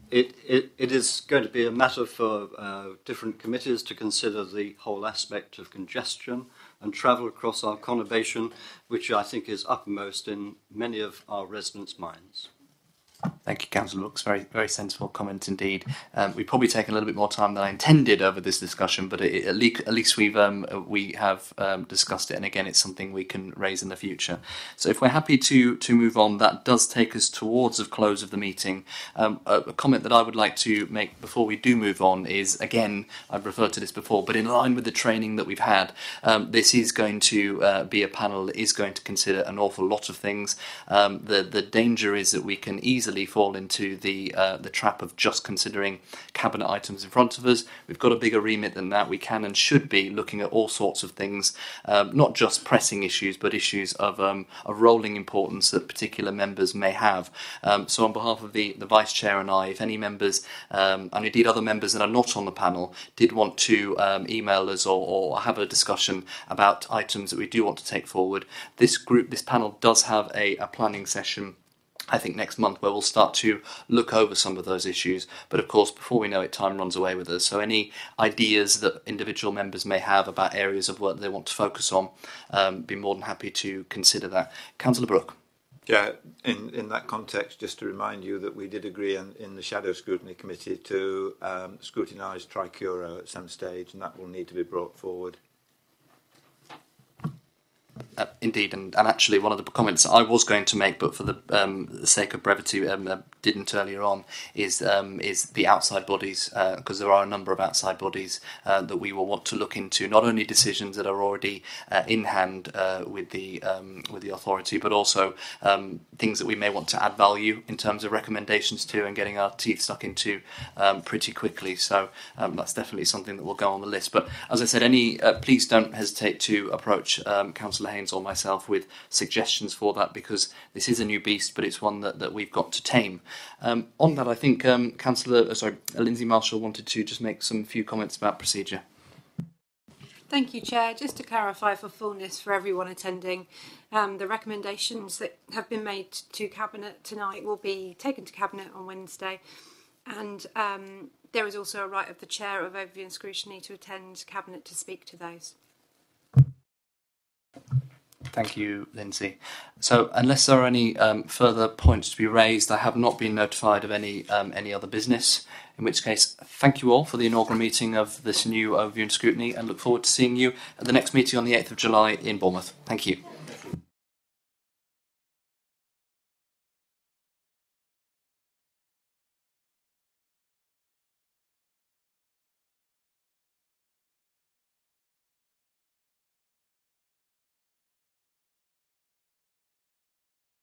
it is going to be a matter for different committees to consider the whole aspect of congestion and travel across our conurbation, which I think is uppermost in many of our residents' minds. Thank you, Councillor Brooks. Very, very sensible comment indeed. We've probably taken a little bit more time than I intended over this discussion, but at least we have discussed it, and again, it's something we can raise in the future. So, if we're happy to move on, that does take us towards the close of the meeting. A comment that I would like to make before we do move on is, again, I've referred to this before, but in line with the training that we've had, this is going to be a panel that is going to consider an awful lot of things. The danger is that we can easily fall into the trap of just considering cabinet items in front of us. We've got a bigger remit than that. We can and should be looking at all sorts of things, not just pressing issues, but issues of rolling importance that particular members may have. So on behalf of the Vice Chair and I, if any members, and indeed other members that are not on the panel, did want to email us or have a discussion about items that we do want to take forward, this panel does have a planning session, I think, next month, where we'll start to look over some of those issues. But of course, before we know it, time runs away with us. So any ideas that individual members may have about areas of work they want to focus on, be more than happy to consider that. Councillor Brooke. Yeah, in that context, just to remind you that we did agree in the Shadow Scrutiny Committee to scrutinise Tricuro at some stage, and that will need to be brought forward. Indeed, and actually one of the comments I was going to make, but for the sake of brevity, didn't earlier on, is the outside bodies, because there are a number of outside bodies that we will want to look into, not only decisions that are already in hand with the authority, but also things that we may want to add value in terms of recommendations to and getting our teeth stuck into pretty quickly. So that's definitely something that will go on the list. But as I said, please don't hesitate to approach Councillor Haynes or myself with suggestions for that, because this is a new beast, but it's one that we've got to tame. On that, I think Lindsay Marshall wanted to just make some few comments about procedure. Thank you, Chair. Just to clarify for fullness for everyone attending, the recommendations that have been made to Cabinet tonight will be taken to Cabinet on Wednesday, and there is also a right of the Chair of Overview and Scrutiny to attend Cabinet to speak to those. Thank you, Lindsay. So, unless there are any further points to be raised, I have not been notified of any other business. In which case, thank you all for the inaugural meeting of this new Overview and Scrutiny, and look forward to seeing you at the next meeting on the 8th of July in Bournemouth. Thank you.